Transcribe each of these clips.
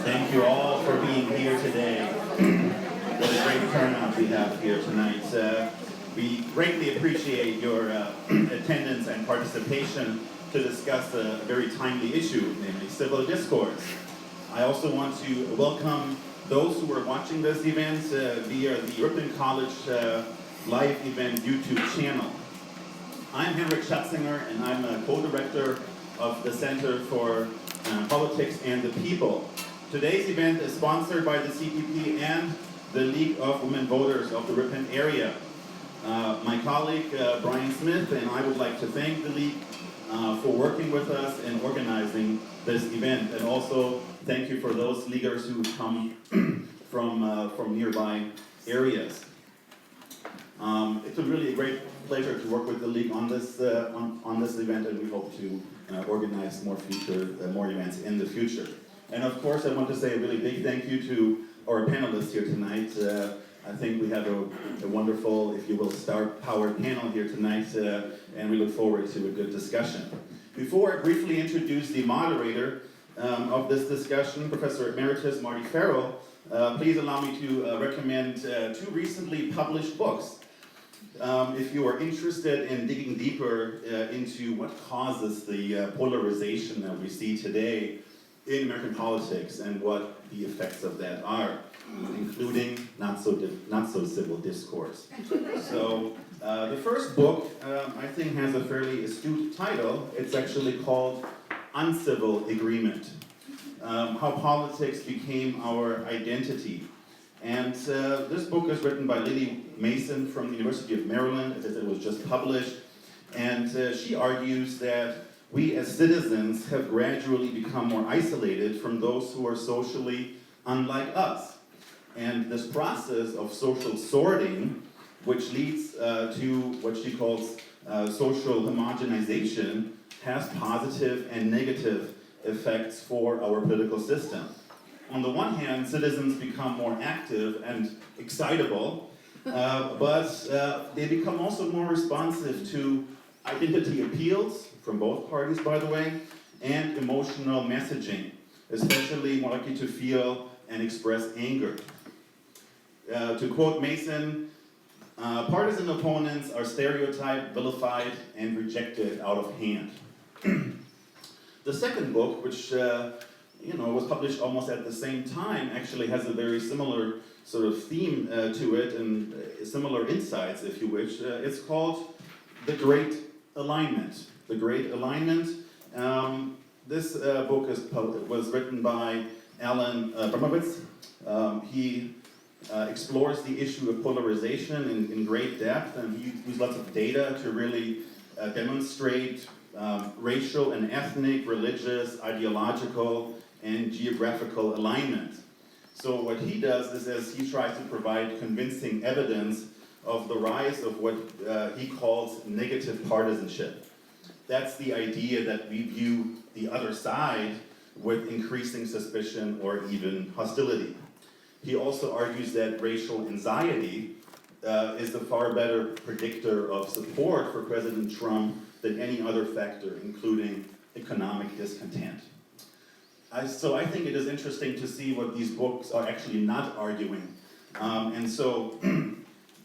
Thank you all for being here today. What a great turnout we have here tonight. We greatly appreciate your attendance and participation to discuss a very timely issue, namely civil discourse. I also want to welcome those who are watching this event via the Ripon College live event YouTube channel. I'm Henrik Schatzinger, and I'm a co-director of the Center for Politics and the People. Today's event is sponsored by the CPP and the League of Women Voters of the Ripon area. My colleague Brian Smith and I would like to thank the League for working with us and organizing this event, and also thank you for those leaguers who come from nearby areas. It's really a great pleasure to work with the League on this event, and we hope to organize more events in the future. And of course, I want to say a really big thank you to our panelists here tonight. I think we have a wonderful, if you will, star-powered panel here tonight, and we look forward to a good discussion. Before I briefly introduce the moderator of this discussion, Professor Emeritus Marty Farrell, please allow me to recommend two recently published books. If you are interested in digging deeper into what causes the polarization that we see today in American politics and what the effects of that are, including not so civil discourse. So the first book, I think, has a fairly astute title. It's actually called Uncivil Agreement: How Politics Became Our Identity. And this book is written by Lily Mason from the University of Maryland. As it was just published. And she argues that we as citizens have gradually become more isolated from those who are socially unlike us. And this process of social sorting, which leads to what she calls social homogenization, has positive and negative effects for our political system. On the one hand, citizens become more active and excitable, but they become also more responsive to identity appeals, from both parties, by the way, and emotional messaging, especially more likely to feel and express anger. To quote Mason, partisan opponents are stereotyped, vilified, and rejected out of hand. The second book, which was published almost at the same time, actually has a very similar sort of theme to it and similar insights, if you wish. It's called The Great Alignment. The Great Alignment. This book was written by Alan Abramowitz. He explores the issue of polarization in great depth, and he used lots of data to really demonstrate racial and ethnic, religious, ideological, and geographical alignment. So what he does is, as he tries to provide convincing evidence of the rise of what he calls negative partisanship. That's the idea that we view the other side with increasing suspicion or even hostility. He also argues that racial anxiety is a far better predictor of support for President Trump than any other factor, including economic discontent. So I think it is interesting to see what these books are actually not arguing. And so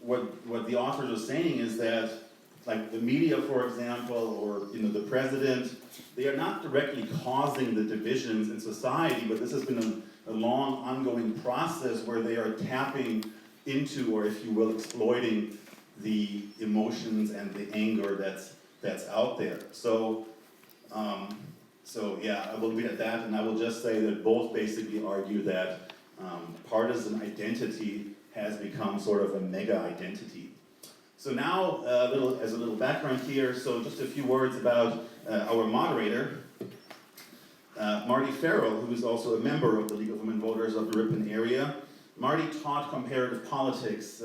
what the authors are saying is that, like the media, for example, or the president, they are not directly causing the divisions in society, but this has been a long, ongoing process where they are tapping into, or if you will, exploiting the emotions and the anger that's out there. So yeah, I will read at that, and I will just say that both basically argue that partisan identity has become sort of a mega identity. So now, as a little background here, so just a few words about our moderator, Marty Farrell, who is also a member of the League of Women Voters of the Ripon area. Marty taught comparative politics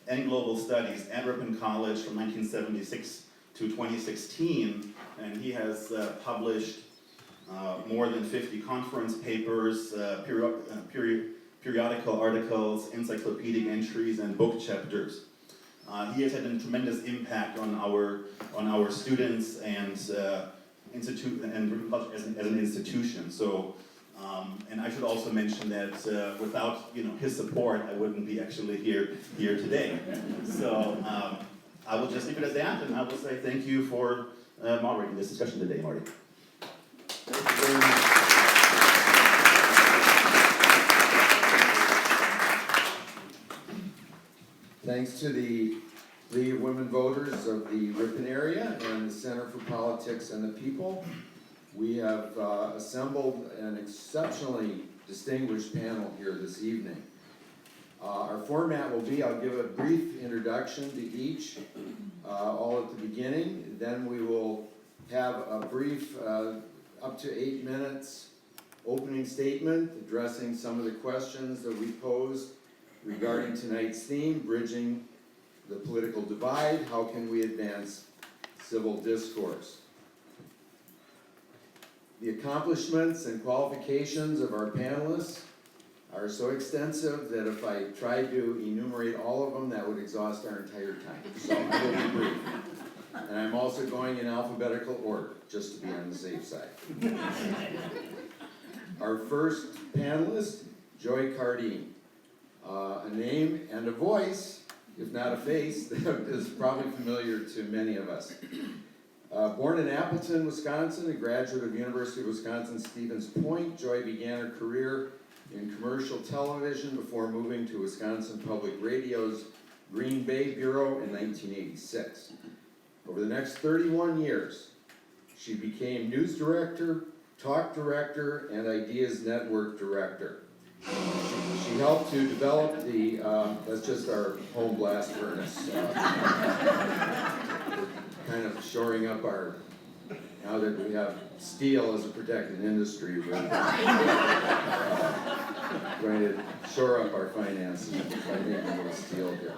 and global studies at Ripon College from 1976 to 2016, and he has published more than 50 conference papers, periodical articles, encyclopedic entries, and book chapters. He has had a tremendous impact on our students and as an institution. So And I should also mention that without his support, I wouldn't be actually here today. So I will just leave it at that, and I will say thank you for moderating this discussion today, Marty. Thank you very much. Thanks to the League of Women Voters of the Ripon area and the Center for Politics and the People, we have assembled an exceptionally distinguished panel here this evening. Our format will be, I'll give a brief introduction to each, all at the beginning. Then we will have a brief, up to 8 minutes, opening statement addressing some of the questions that we posed regarding tonight's theme, bridging the political divide. How can we advance civil discourse? The accomplishments and qualifications of our panelists are so extensive that if I tried to enumerate all of them, that would exhaust our entire time. So I will be brief. And I'm also going in alphabetical order, just to be on the safe side. Our first panelist, Joy Cardin. A name and a voice, if not a face, that is probably familiar to many of us. Born in Appleton, Wisconsin, a graduate of University of Wisconsin-Stevens Point, Joy began her career in commercial television before moving to Wisconsin Public Radio's Green Bay Bureau in 1986. Over the next 31 years, she became news director, talk director, and ideas network director. She helped to develop the, that's just our home blast furnace. We're kind of shoring up our, now that we have steel as a protected industry, we're going to shore up our finances by making a little steel here.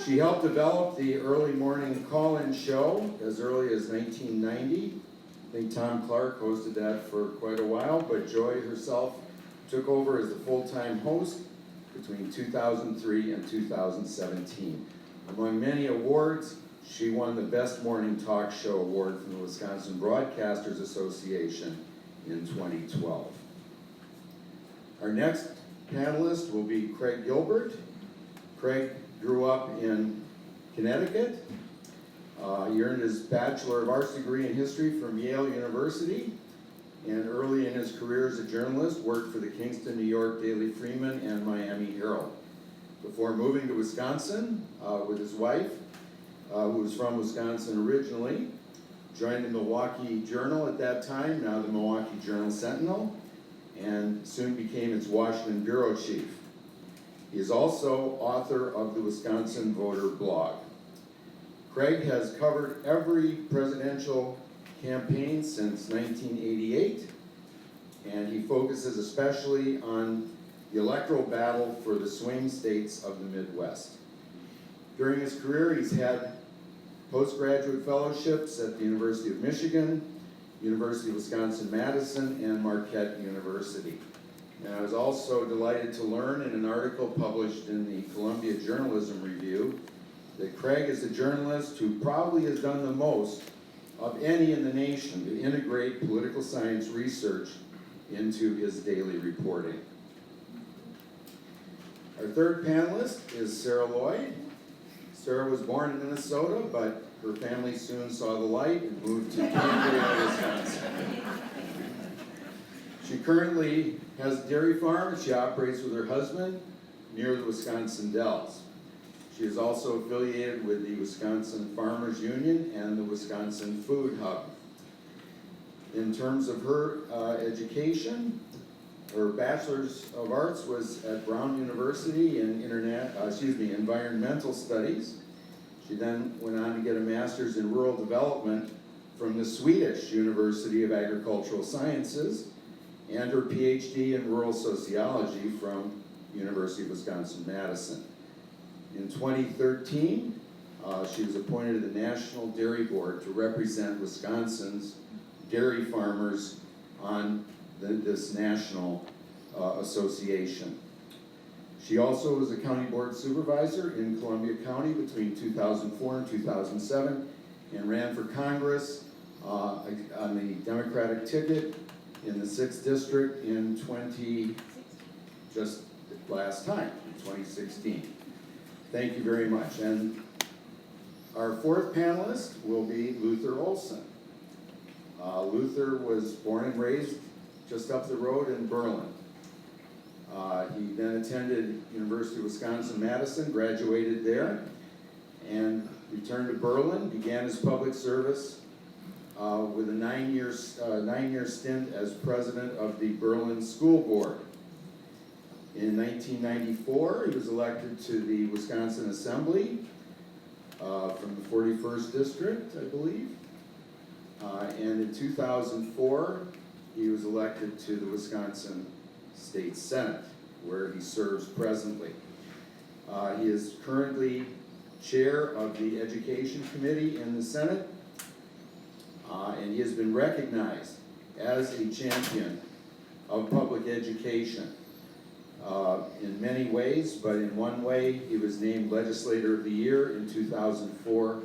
She helped develop the early morning call-in show as early as 1990. I think Tom Clark hosted that for quite a while, but Joy herself took over as the full-time host between 2003 and 2017. Among many awards, she won the Best Morning Talk Show Award from the Wisconsin Broadcasters Association in 2012. Our next panelist will be Craig Gilbert. Craig grew up in Connecticut. He earned his Bachelor of Arts degree in history from Yale University, and early in his career as a journalist, worked for the Kingston, New York Daily Freeman and Miami Herald. Before moving to Wisconsin with his wife, who was from Wisconsin originally, joined the Milwaukee Journal at that time, now the Milwaukee Journal Sentinel, and soon became its Washington bureau chief. He is also author of the Wisconsin Voter blog. Craig has covered every presidential campaign since 1988, and he focuses especially on the electoral battle for the swing states of the Midwest. During his career, he's had postgraduate fellowships at the University of Michigan, University of Wisconsin-Madison, and Marquette University. And I was also delighted to learn in an article published in the Columbia Journalism Review that Craig is the journalist who probably has done the most of any in the nation to integrate political science research into his daily reporting. Our third panelist is Sarah Lloyd. Sarah was born in Minnesota, but her family soon saw the light and moved to Cambria, Wisconsin. She currently has a dairy farm, and she operates with her husband near the Wisconsin Dells. She is also affiliated with the Wisconsin Farmers Union and the Wisconsin Food Hub. In terms of her education, her Bachelor's of Arts was at Brown University in Environmental Studies. She then went on to get a Master's in Rural Development from the Swedish University of Agricultural Sciences and her PhD in Rural Sociology from University of Wisconsin-Madison. In 2013, she was appointed to the National Dairy Board to represent Wisconsin's dairy farmers on this national association. She also was a county board supervisor in Columbia County between 2004 and 2007 and ran for Congress on the Democratic ticket in the 6th District in just last time, in 2016. Thank you very much. And our 4th panelist will be Luther Olson. Luther was born and raised just up the road in Berlin. He then attended University of Wisconsin-Madison, graduated there, and returned to Berlin, began his public service with a 9-year stint as president of the Berlin School Board. In 1994, he was elected to the Wisconsin Assembly from the 41st District, I believe. And in 2004, he was elected to the Wisconsin State Senate, where he serves presently. He is currently chair of the Education Committee in the Senate, and he has been recognized as a champion of public education in many ways, but in one way, he was named Legislator of the Year in 2004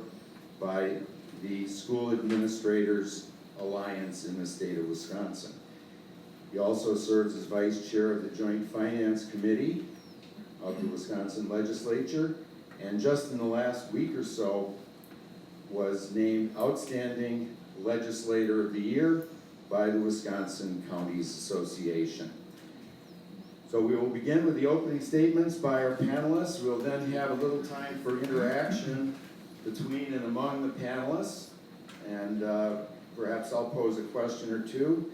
by the School Administrators Alliance in the state of Wisconsin. He also serves as Vice Chair of the Joint Finance Committee of the Wisconsin Legislature, and just in the last week or so was named Outstanding Legislator of the Year by the Wisconsin Counties Association. So we will begin with the opening statements by our panelists. We'll then have a little time for interaction between and among the panelists, and perhaps I'll pose a question or two.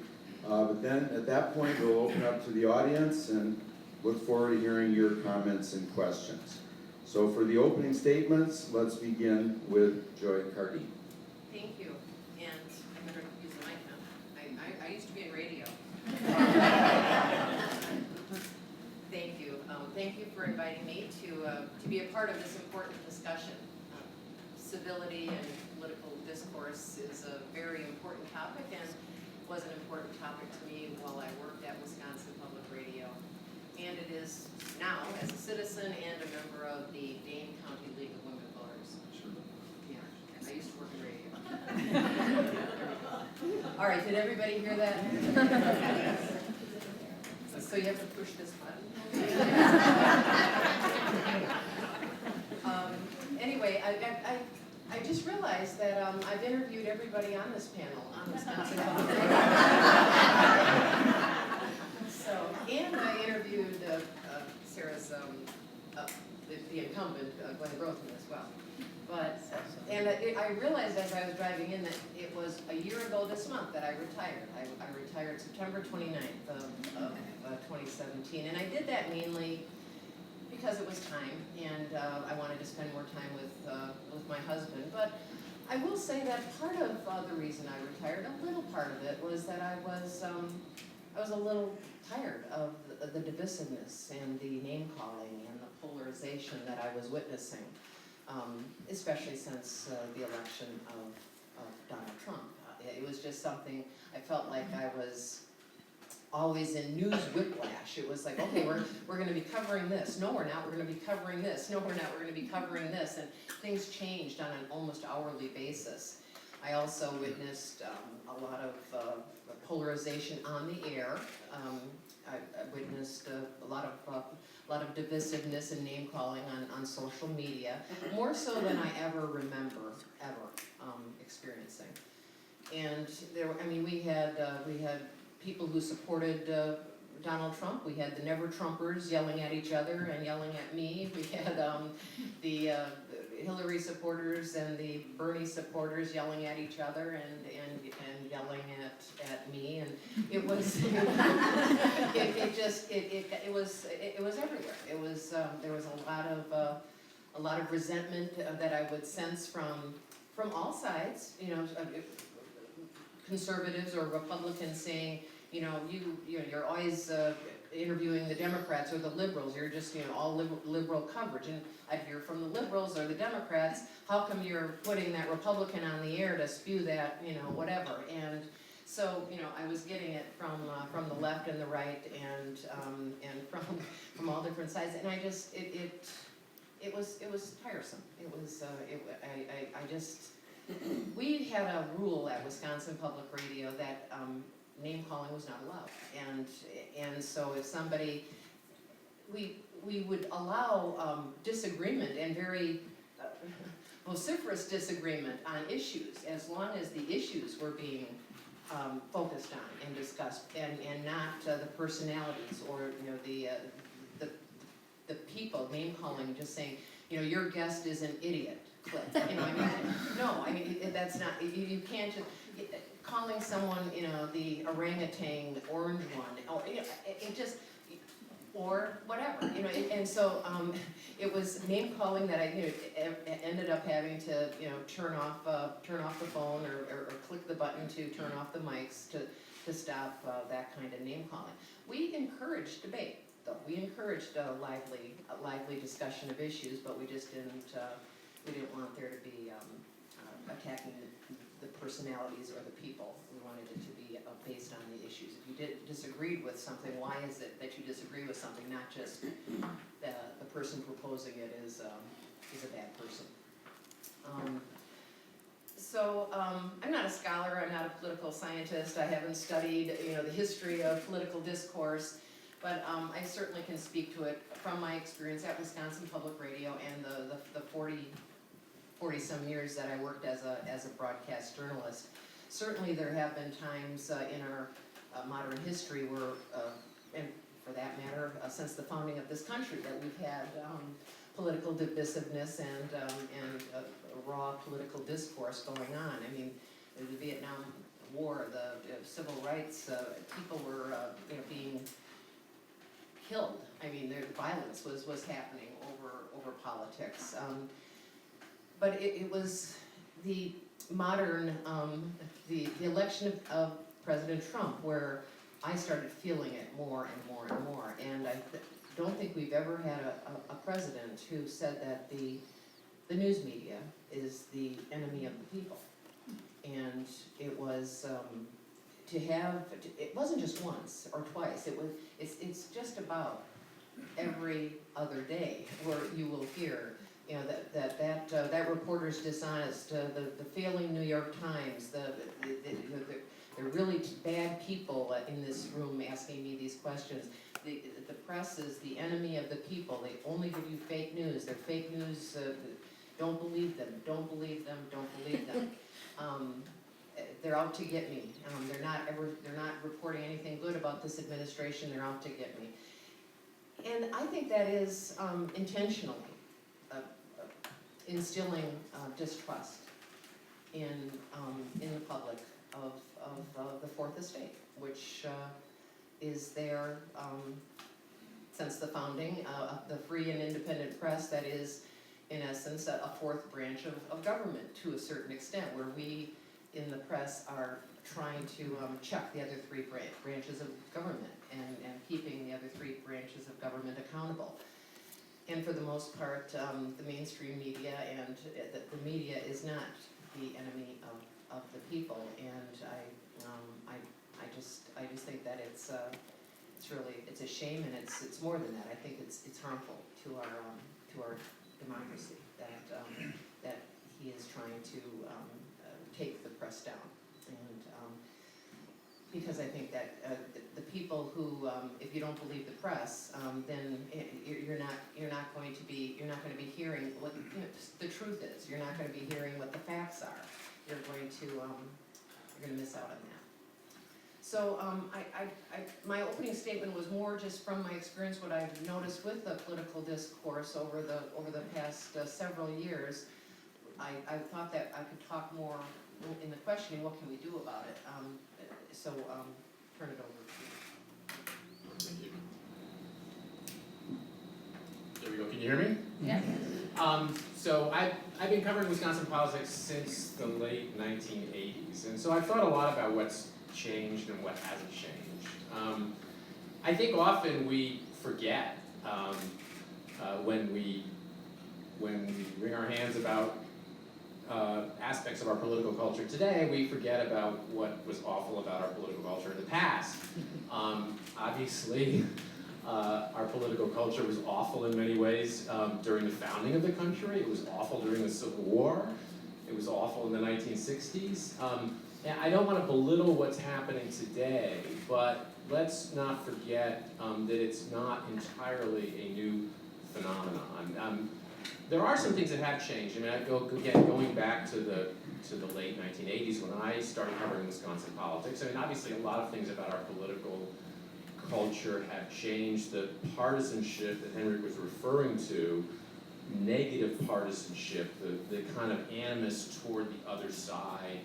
But then at that point, we'll open up to the audience and look forward to hearing your comments and questions. So for the opening statements, let's begin with Joy Cardin. Thank you, and I better use the mic now. I used to be in radio. Thank you. Thank you for inviting me to be a part of this important discussion. Civility and political discourse is a very important topic and was an important topic to me while I worked at Wisconsin Public Radio. And it is now as a citizen and a member of the Dane County League of Women Voters. Sure. Yeah, I used to work in radio. All right, did everybody hear that? So you have to push this button. Anyway, I just realized that I've interviewed everybody on this panel on Wisconsin Public Radio. So, and I interviewed Sarah's, the incumbent, Glenn Grothman as well. But, and I realized as I was driving in that it was a year ago this month that I retired. I retired September 29th of 2017, and I did that mainly because it was time, and I wanted to spend more time with my husband. But I will say that part of the reason I retired, a little part of it, was that I was a little tired of the divisiveness and the name calling and the polarization that I was witnessing, especially since the election of Donald Trump. It was just something, I felt like I was always in news whiplash. It was like, okay, we're going to be covering this. No, we're not. We're going to be covering this. No, we're not. We're going to be covering this. And things changed on an almost hourly basis. I also witnessed a lot of polarization on the air. I witnessed a lot of divisiveness and name calling on social media, more so than I ever remember experiencing. And there, I mean, we had people who supported Donald Trump. We had the Never Trumpers yelling at each other and yelling at me. We had the Hillary supporters and the Bernie supporters yelling at each other and yelling at me, and it was it was everywhere. It was there was a lot of resentment that I would sense from all sides. You know, conservatives or Republicans saying, you know, you're always interviewing the Democrats or the liberals. You're just, you know, all liberal coverage. And I'd hear from the liberals or the Democrats, how come you're putting that Republican on the air to spew that, you know, whatever. And so, you know, I was getting it from the left and the right and from all different sides. And I just, it was tiresome. It was, I just, we had a rule at Wisconsin Public Radio that name calling was not allowed. And so if somebody, we would allow disagreement and very vociferous disagreement on issues, as long as the issues were being focused on and discussed, and not the personalities or the people name calling, just saying, your guest is an idiot. Click. That's not. You can't just calling someone, the orangutan orange one, or it just. Or whatever, and so it was name calling that I ended up having to turn off the phone or click the button to turn off the mics to stop that kind of name calling. We encouraged debate, though. We encouraged a lively discussion of issues, but we just didn't want there to be attacking the personalities or the people. We wanted it to be based on the issues. If you disagreed with something, why is it that you disagree with something, not just the person proposing it is a bad person. I'm not a scholar, I'm not a political scientist, I haven't studied the history of political discourse, but I certainly can speak to it from my experience at Wisconsin Public Radio and the 40-some years that I worked as a broadcast journalist. Certainly there have been times in our modern history where, and for that matter, since the founding of this country, that we've had political divisiveness and raw political discourse going on. I mean, the Vietnam War, the civil rights, people were being killed. I mean, the violence was happening over politics. But it was the modern, the election of President Trump where I started feeling it more and more and more. And I don't think we've ever had a president who said that the news media is the enemy of the people. And it was it wasn't just once or twice. It's just about every other day where you will hear that reporter's dishonest, the failing New York Times, the really bad people in this room asking me these questions. The press is the enemy of the people. They only give you fake news. They're fake news. Don't believe them. Don't believe them. Don't believe them. They're out to get me. They're not reporting anything good about this administration. They're out to get me. And I think that is intentionally instilling distrust in the public of the Fourth Estate, which is there since the founding of the free and independent press that is, in essence, a fourth branch of government to a certain extent, where we in the press are trying to check the other three branches of government and keeping the other three branches of government accountable. And for the most part, the mainstream media and the media is not the enemy of the people. And I just think that it's a shame, and it's more than that. I think it's harmful to our democracy that he is trying to take the press down. And because I think that the people who, if you don't believe the press, then you're not going to be hearing what the truth is. You're not going to be hearing what the facts are. You're going to miss out on that. So my opening statement was more just from my experience, what I've noticed with the political discourse over the past several years. I thought that I could talk more in the questioning, what can we do about it? Turn it over to you. Thank you. There we go. Can you hear me? Yeah. So I've been covering Wisconsin politics since the late 1980s, and so I've thought a lot about what's changed and what hasn't changed. I think often we forget when we wring our hands about aspects of our political culture today, we forget about what was awful about our political culture in the past. Obviously, our political culture was awful in many ways during the founding of the country. It was awful during the Civil War. It was awful in the 1960s. And I don't want to belittle what's happening today, but let's not forget that it's not entirely a new phenomenon. There are some things that have changed. I mean, going back to the late 1980s when I started covering Wisconsin politics. I mean, obviously a lot of things about our political culture have changed. The partisanship that Henry was referring to, negative partisanship, the kind of animus toward the other side.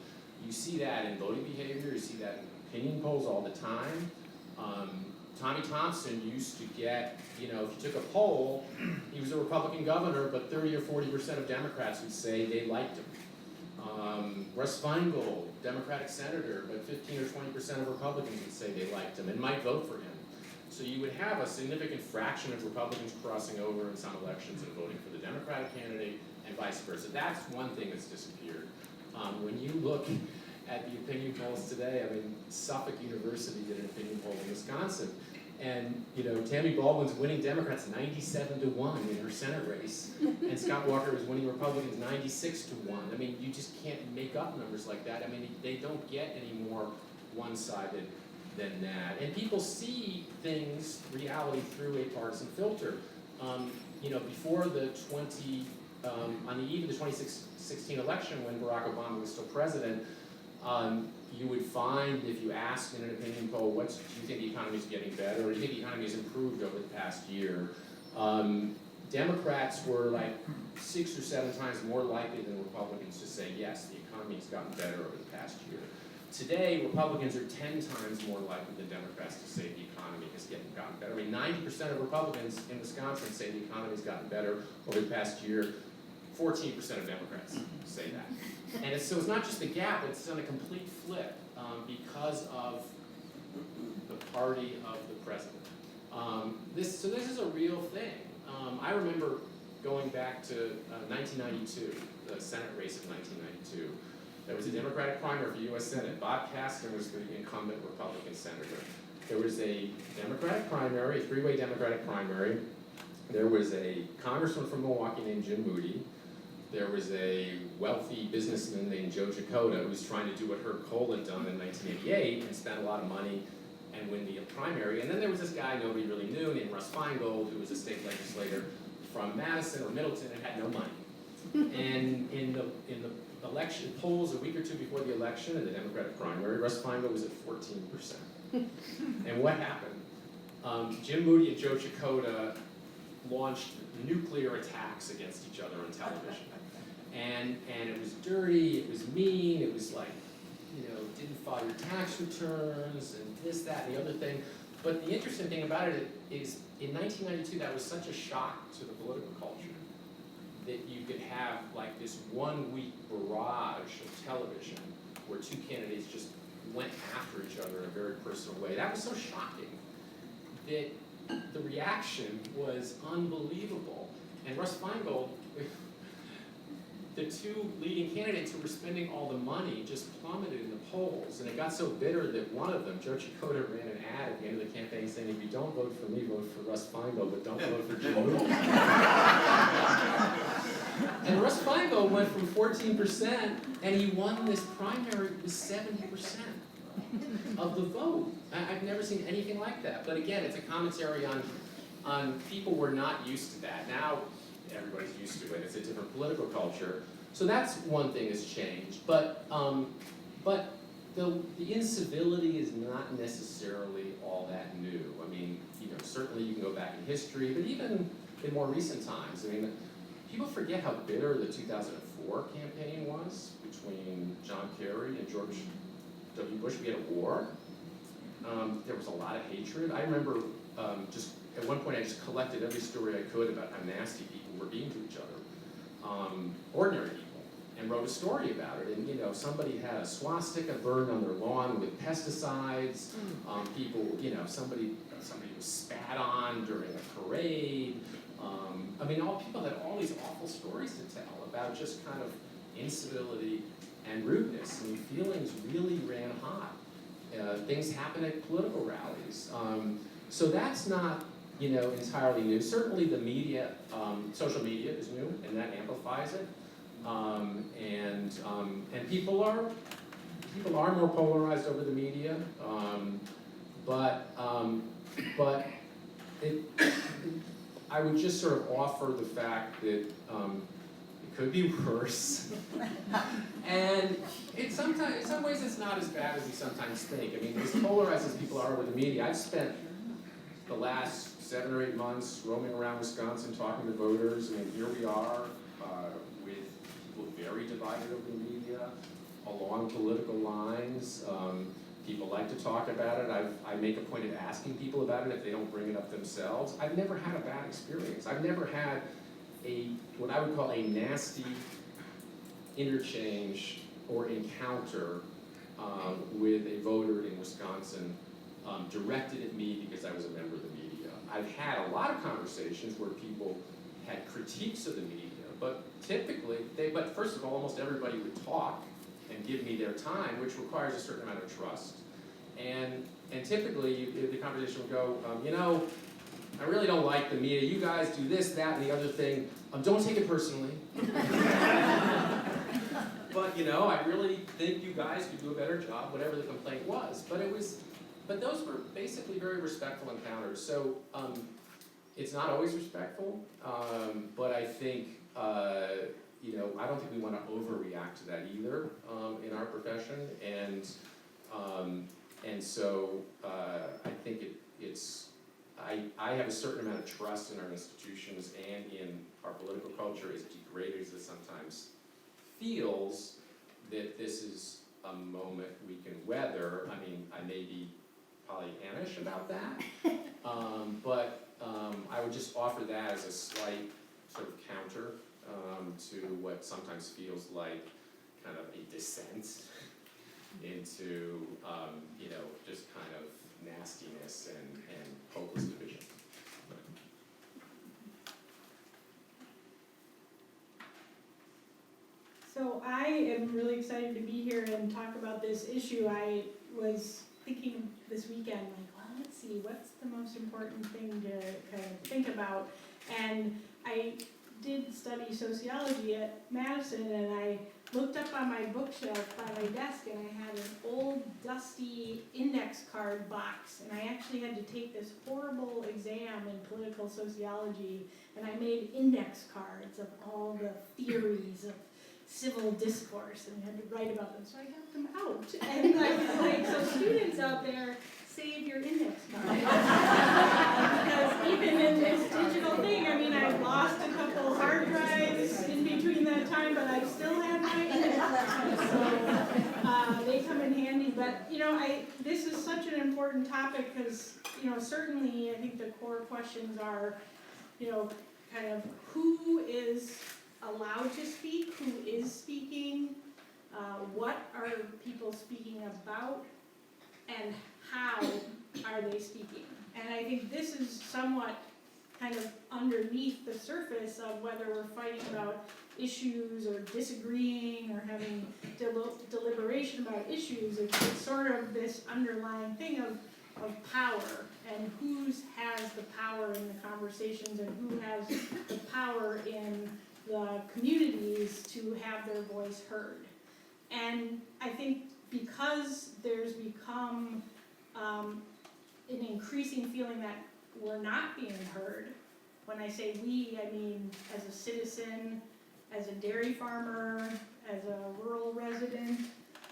You see that in voting behavior, you see that in opinion polls all the time. Tommy Thompson used to get, if you took a poll, he was a Republican governor, but 30 or 40% of Democrats would say they liked him. Russ Feingold, Democratic senator, but 15 or 20% of Republicans would say they liked him and might vote for him. So you would have a significant fraction of Republicans crossing over in some elections and voting for the Democratic candidate and vice versa. That's one thing that's disappeared. When you look at the opinion polls today, I mean, Suffolk University did an opinion poll in Wisconsin, and Tammy Baldwin's winning Democrats 97-1 in her Senate race, and Scott Walker is winning Republicans 96-1. I mean, you just can't make up numbers like that. I mean, they don't get any more one-sided than that. And people see reality through a partisan filter. Before the on the eve of the 2016 election, when Barack Obama was still president, you would find, if you asked in an opinion poll, do you think the economy is getting better, or do you think the economy has improved over the past year? Democrats were like 6 or 7 times more likely than Republicans to say, yes, the economy has gotten better over the past year. Today, Republicans are 10 times more likely than Democrats to say the economy has gotten better. I mean, 90% of Republicans in Wisconsin say the economy has gotten better over the past year. 14% of Democrats say that. And so it's not just a gap, it's on a complete flip because of the party of the president. So this is a real thing. I remember going back to 1992, the Senate race of 1992. There was a Democratic primary for U.S. Senate. Bob Caston was the incumbent Republican senator. There was a Democratic primary, a 3-way Democratic primary. There was a congressman from Milwaukee named Jim Moody. There was a wealthy businessman named Joe Chakota who was trying to do what Herb Kohl had done in 1988 and spent a lot of money and win the primary. And then there was this guy nobody really knew named Russ Feingold, who was a state legislator from Madison or Middleton and had no money. And in the election polls a week or two before the election in the Democratic primary, Russ Feingold was at 14%. And what happened? Jim Moody and Joe Chakota launched nuclear attacks against each other on television. And it was dirty, it was mean, it was like, didn't file your tax returns, and this, that, and the other thing. But the interesting thing about it is, in 1992, that was such a shock to the political culture that you could have like this 1-week barrage of television where 2 candidates just went after each other in a very personal way. That was so shocking that the reaction was unbelievable. And Russ Feingold, the 2 leading candidates who were spending all the money just plummeted in the polls. And it got so bitter that one of them, Joe Chakota, ran an ad at the end of the campaign saying, if you don't vote for me, vote for Russ Feingold, but don't vote for Jim Moody. And Russ Feingold went from 14%, and he won this primary with 70% of the vote. I've never seen anything like that. But again, it's a commentary on people were not used to that. Now everybody's used to it. It's a different political culture. So that's one thing that's changed. But the incivility is not necessarily all that new. I mean, certainly you can go back in history, but even in more recent times. I mean, people forget how bitter the 2004 campaign was between John Kerry and George W. Bush. We had a war. There was a lot of hatred. I remember just at one point I just collected every story I could about how nasty people were being to each other, ordinary people, and wrote a story about it. And somebody had a swastika burned on their lawn with pesticides. People, somebody was spat on during a parade. I mean, people had all these awful stories to tell about just kind of incivility and rudeness. I mean, feelings really ran hot. Things happen at political rallies. So that's not, entirely new. Certainly the media, social media is new, and that amplifies it. And people are more polarized over the media, but I would just sort of offer the fact that it could be worse, and in some ways it's not as bad as we sometimes think. I mean, as polarized as people are over the media, I've spent the last 7 or 8 months roaming around Wisconsin talking to voters. I mean, here we are with people very divided over the media, along political lines. People like to talk about it. I make a point of asking people about it if they don't bring it up themselves. I've never had a bad experience. I've never had what I would call a nasty interchange or encounter with a voter in Wisconsin directed at me because I was a member of the media. I've had a lot of conversations where people had critiques of the media, but typically, but first of all, almost everybody would talk and give me their time, which requires a certain amount of trust. And typically, the conversation would go, I really don't like the media. You guys do this, that, and the other thing. Don't take it personally. But I really think you guys could do a better job, whatever the complaint was. But those were basically very respectful encounters. So it's not always respectful, but I think I don't think we want to overreact to that either in our profession, and so I think I have a certain amount of trust in our institutions and in our political culture, as degraded as it sometimes feels, that this is a moment we can weather. I mean, I may be Pollyannish about that, but I would just offer that as a slight sort of counter to what sometimes feels like kind of a descent into just kind of nastiness and hopeless division. So I am really excited to be here and talk about this issue. I was thinking this weekend, let's see, what's the most important thing to kind of think about? And I did study sociology at Madison, and I looked up on my bookshelf by my desk, and I had an old dusty index card box, and I actually had to take this horrible exam in political sociology, and I made index cards of all the theories of civil discourse, and I had to write about them, so I got them out. And so students out there, save your index card. Because even in this digital thing, I mean, I lost a couple hard drives in between that time, but I still had my index cards, so they come in handy. But, this is such an important topic because, certainly I think the core questions are, kind of who is allowed to speak, who is speaking, what are people speaking about, and how are they speaking. And I think this is somewhat kind of underneath the surface of whether we're fighting about issues or disagreeing or having deliberation about issues. It's sort of this underlying thing of power and who has the power in the conversations and who has the power in the communities to have their voice heard. And I think because there's become an increasing feeling that we're not being heard, when I say we, I mean as a citizen, as a dairy farmer, as a rural resident,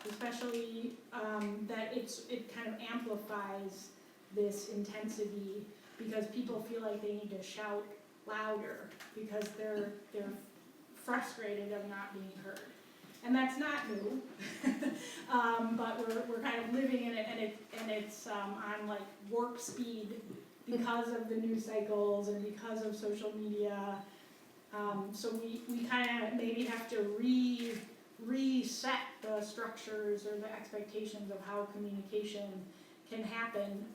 especially, that it kind of amplifies this intensity because people feel like they need to shout louder because they're frustrated of not being heard. And that's not new, but we're kind of living in it, and it's on like warp speed because of the news cycles and because of social media. So we kind of maybe have to reset the structures or the expectations of how communication can happen.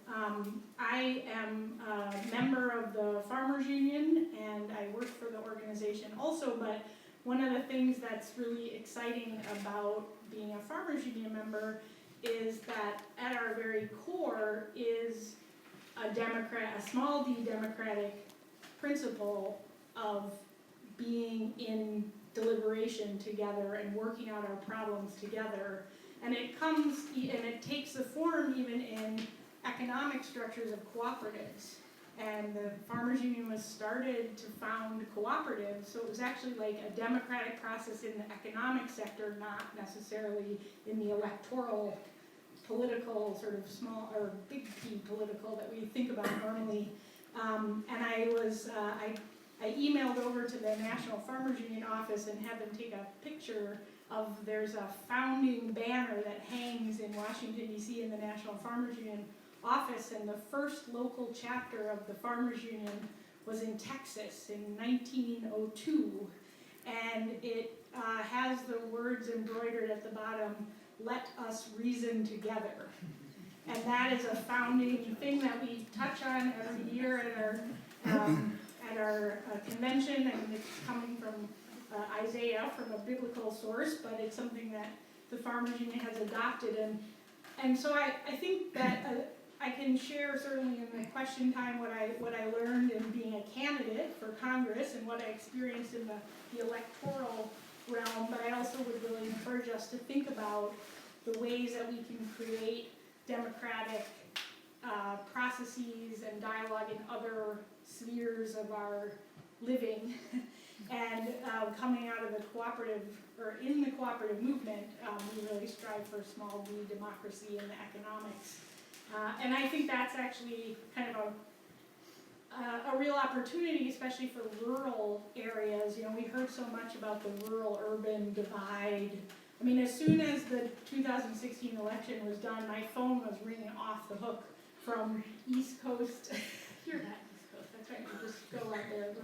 I am a member of the Farmers Union, and I work for the organization also, but one of the things that's really exciting about being a Farmers Union member is that at our very core is a small d democratic principle of being in deliberation together and working out our problems together. And it takes the form even in economic structures of cooperatives. And the Farmers Union was started to found cooperatives, so it was actually like a democratic process in the economic sector, not necessarily in the electoral, political, sort of small or big P political that we think about normally. And I emailed over to the National Farmers Union office and had them take a picture of, there's a founding banner that hangs in Washington, D.C. in the National Farmers Union office, and the first local chapter of the Farmers Union was in Texas in 1902, and it has the words embroidered at the bottom, "Let us reason together." And that is a founding thing that we touch on every year at our convention, and it's coming from Isaiah, from a biblical source, but it's something that the Farmers Union has adopted. And so I think that I can share certainly in the question time what I learned in being a candidate for Congress and what I experienced in the electoral realm, but I also would really encourage us to think about the ways that we can create democratic processes and dialogue in other spheres of our living. And coming out of the cooperative, or in the cooperative movement, we really strive for small d democracy in the economics. And I think that's actually kind of a real opportunity, especially for rural areas. You know, we heard so much about the rural-urban divide. I mean, as soon as the 2016 election was done, my phone was ringing off the hook from East Coast. You're not East Coast, that's right, you just go out there.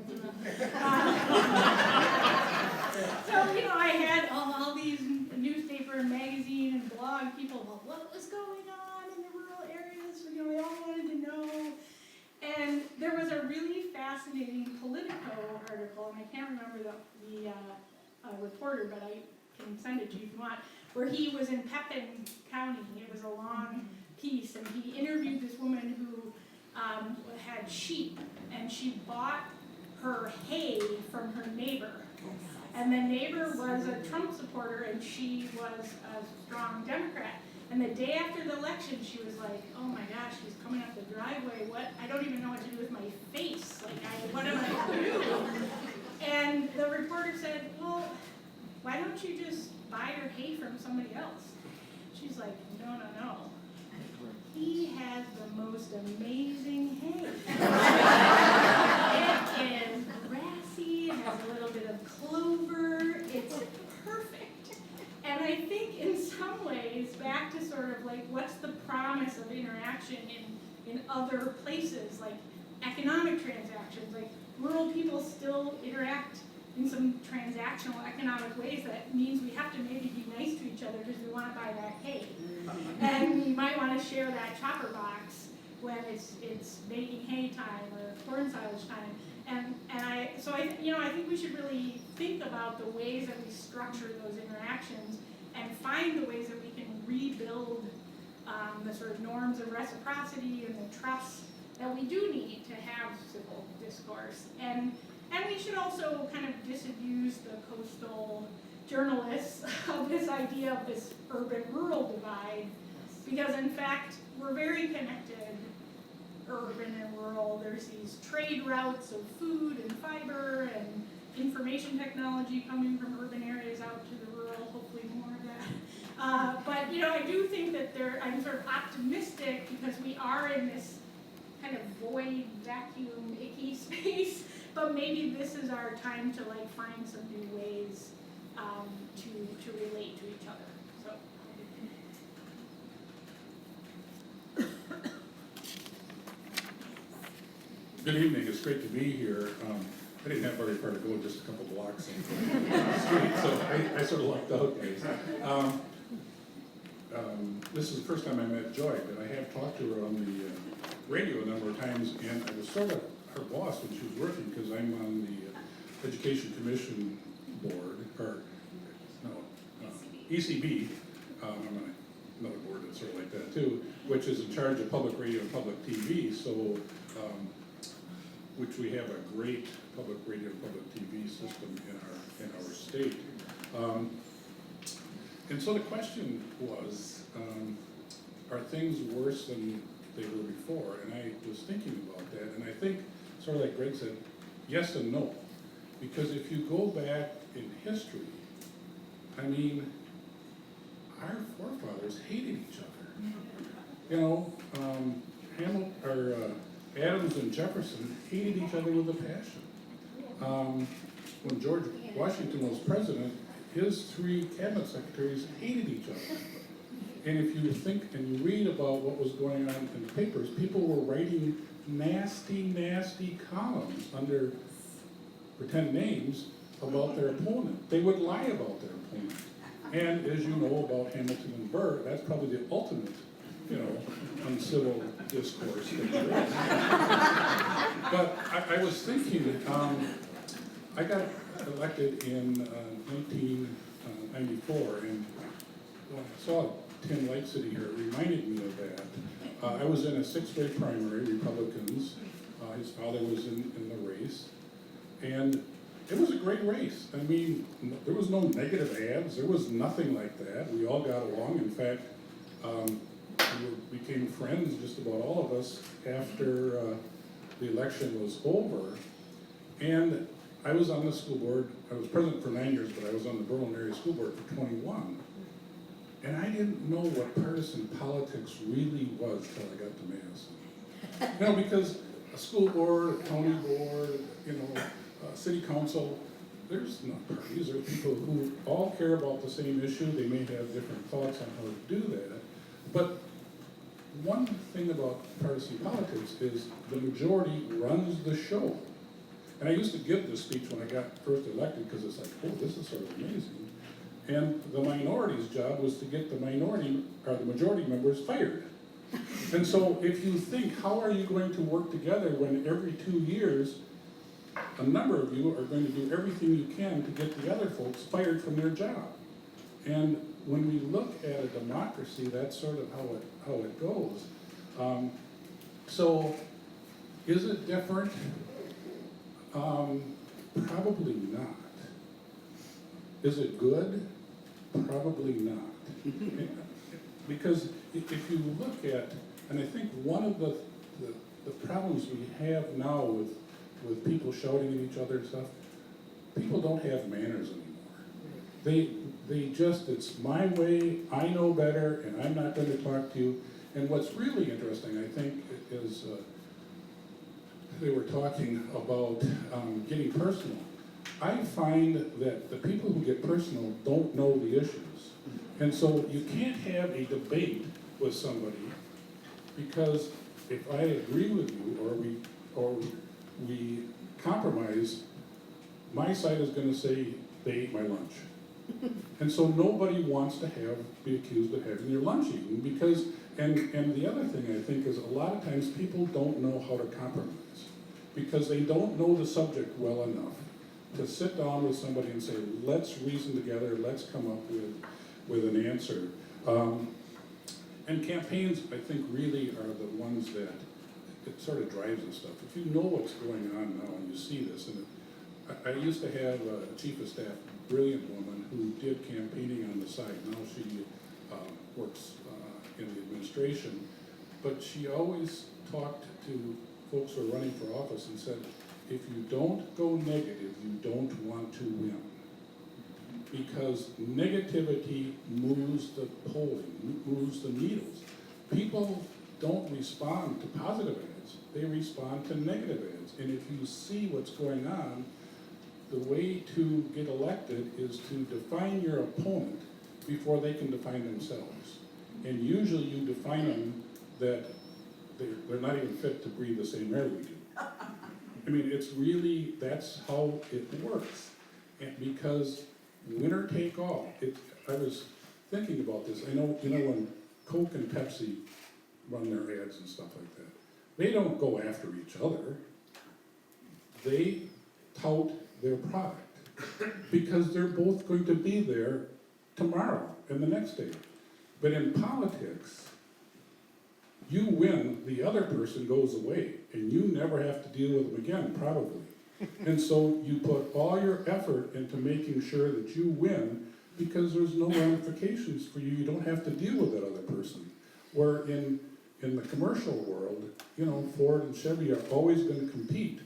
So, you know, I had all these newspaper and magazine and blog people, well, what was going on in the rural areas? You know, they all wanted to know. And there was a really fascinating Politico article, and I can't remember the reporter, but I can send it to you if you want, where he was in Pepin County. It was a long piece, and he interviewed this woman who had sheep, and she bought her hay from her neighbor. And the neighbor was a Trump supporter, and she was a strong Democrat. And the day after the election, she was like, oh my gosh, he's coming up the driveway. What? I don't even know what to do with my face. Like, what am I going to do? And the reporter said, well, why don't you just buy your hay from somebody else? She's like, no. He has the most amazing hay. It is grassy, it has a little bit of clover, it's perfect. And I think in some ways, back to sort of like what's the promise of interaction in other places, like economic transactions, like rural people still interact in some transactional economic ways. That means we have to maybe be nice to each other because we want to buy that hay. And we might want to share that chopper box when it's making hay time or corn silage time. I think we should really think about the ways that we structure those interactions and find the ways that we can rebuild the sort of norms of reciprocity and the trust that we do need to have civil discourse. And we should also kind of disabuse the coastal journalists of this idea of this urban-rural divide, because in fact, we're very connected, urban and rural. There's these trade routes of food and fiber and information technology coming from urban areas out to the rural, hopefully more of that. But you know, I do think that I'm sort of optimistic because we are in this kind of void, vacuum, icky space, but maybe this is our time to like find some new ways to relate to each other. So. Good evening, it's great to be here. I didn't have very far to go, just a couple blocks on the street, so I sort of lucked out, guys. This is the first time I met Joy, but I have talked to her on the radio a number of times, and I was sort of her boss when she was working, because I'm on the Education Commission Board, or no, ECB. I'm on another board that's sort of like that too, which is in charge of public radio and public TV. So which we have a great public radio, public TV system in our state. And so the question was, are things worse than they were before? And I was thinking about that, and I think, sort of like Greg said, yes and no. Because if you go back in history, I mean, our forefathers hated each other. You know, Adams and Jefferson hated each other with a passion. When George Washington was president, his 3 cabinet secretaries hated each other. And if you think and you read about what was going on in the papers, people were writing nasty, nasty columns under pretend names about their opponent. They would lie about their opponent. And as you know about Hamilton and Burr, that's probably the ultimate, uncivil discourse that there is. But I was thinking, I got elected in 1994, and when I saw Tim Light sitting here, it reminded me of that. I was in a 6th-grade primary, Republicans. His father was in the race. And it was a great race. I mean, there was no negative ads. There was nothing like that. We all got along. In fact, we became friends, just about all of us, after the election was over. And I was on the school board. I was president for 9 years, but I was on the Berlin Area School Board for 21. And I didn't know what partisan politics really was till I got to Madison. Because a school board, a county board, city council, there's not parties. There are people who all care about the same issue. They may have different thoughts on how to do that. But one thing about partisan politics is the majority runs the show. And I used to give this speech when I got first elected because it's like, oh, this is sort of amazing. And the minority's job was to get the majority members fired. And so if you think, how are you going to work together when every 2 years, a number of you are going to do everything you can to get the other folks fired from their job? And when we look at a democracy, that's sort of how it goes. So is it different? Probably not. Is it good? Probably not. Because if you look at, and I think one of the problems we have now with people shouting at each other and stuff, people don't have manners anymore. They just, it's my way, I know better, and I'm not going to talk to you. And what's really interesting, I think, is they were talking about getting personal. I find that the people who get personal don't know the issues. And so you can't have a debate with somebody because if I agree with you or we compromise, my side is going to say they ate my lunch. And so nobody wants to be accused of having their lunch eaten because, and the other thing I think is a lot of times people don't know how to compromise because they don't know the subject well enough to sit down with somebody and say, let's reason together, let's come up with an answer. And campaigns, I think, really are the ones that it sort of drives this stuff. If you know what's going on now and you see this, and I used to have a chief of staff, brilliant woman, who did campaigning on the side. Now she works in the administration, but she always talked to folks who are running for office and said, if you don't go negative, you don't want to win. Because negativity moves the polling, moves the needles. People don't respond to positive ads, they respond to negative ads. And if you see what's going on, the way to get elected is to define your opponent before they can define themselves. And usually you define them that they're not even fit to breathe the same air we do. I mean, it's really, that's how it works. And because winner take all. I was thinking about this. I know, when Coke and Pepsi run their ads and stuff like that, they don't go after each other. They tout their product because they're both going to be there tomorrow and the next day. But in politics, you win, the other person goes away, and you never have to deal with them again, probably. And so you put all your effort into making sure that you win, because there's no ramifications for you. You don't have to deal with that other person. Where in the commercial world, you know, Ford and Chevy are always going to compete.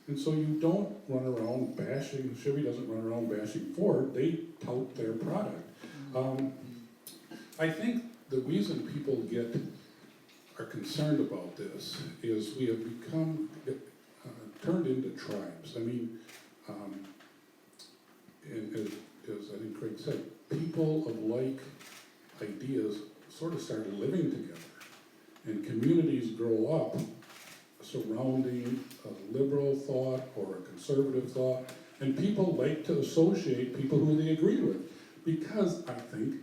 And so you don't run around bashing, Chevy doesn't run around bashing Ford, they tout their product. I think the reason people are concerned about this is we have become turned into tribes. I mean, and as I think Craig said, people of like ideas sort of start living together, and communities grow up surrounding a liberal thought or a conservative thought, and people like to associate people who they agree with, because I think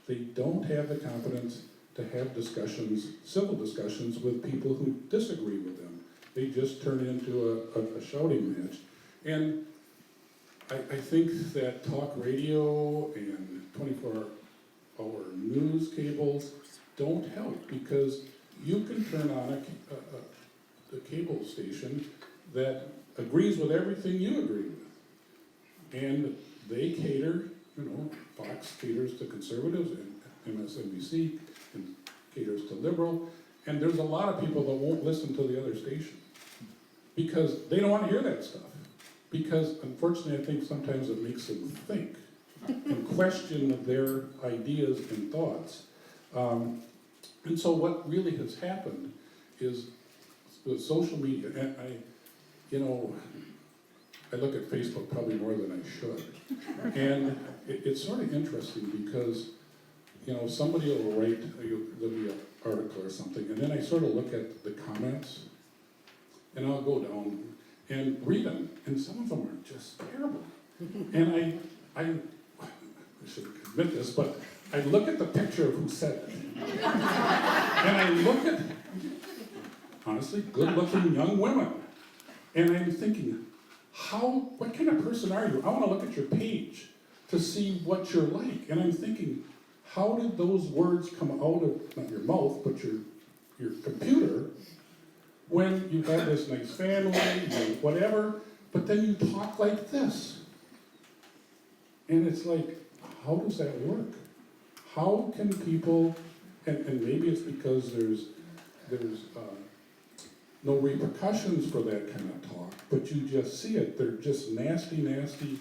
they don't have the confidence to have discussions, civil discussions, with people who disagree with them. They just turn into a shouting match. And I think that talk radio and 24-hour news cables don't help, because you can turn on a cable station that agrees with everything you agree with. And they cater, you know, Fox caters to conservatives, and MSNBC and caters to liberal, and there's a lot of people that won't listen to the other station because they don't want to hear that stuff. Because unfortunately, I think sometimes it makes them think and question their ideas and thoughts. And so what really has happened is with social media, and I look at Facebook probably more than I should. And it's sort of interesting because, you know, somebody will write, there'll be an article or something, and then I sort of look at the comments, and I'll go down and read them, and some of them are just terrible. And I should admit this, but I look at the picture of who said it. And I look at, honestly, good-looking young women. And I'm thinking, what kind of person are you? I want to look at your page to see what you're like. And I'm thinking, how did those words come out of, not your mouth, but your computer, when you have this nice family, whatever, but then you talk like this? And it's like, how does that work? How can people, and maybe it's because there's no repercussions for that kind of talk, but you just see it. They're just nasty, nasty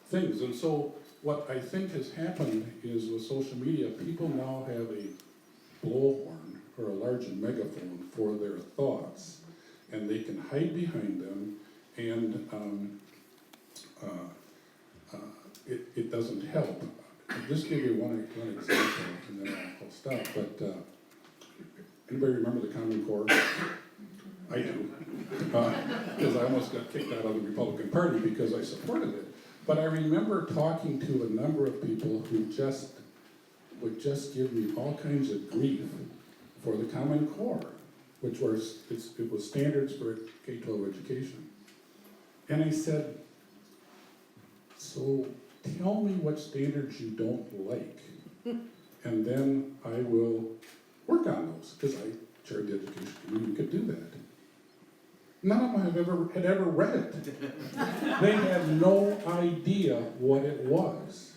things. And so what I think has happened is with social media, people now have a blowhorn or a large megaphone for their thoughts, and they can hide behind them, and it doesn't help. I'll just give you one example, and then I'll stop. But anybody remember the Common Core? I do, because I almost got kicked out of the Republican Party because I supported it. But I remember talking to a number of people who would just give me all kinds of grief for the Common Core, which was it was standards for K-12 education. And I said, so tell me what standards you don't like, and then I will work on those, because I chaired the education committee, could do that. None of them had ever read it. They had no idea what it was.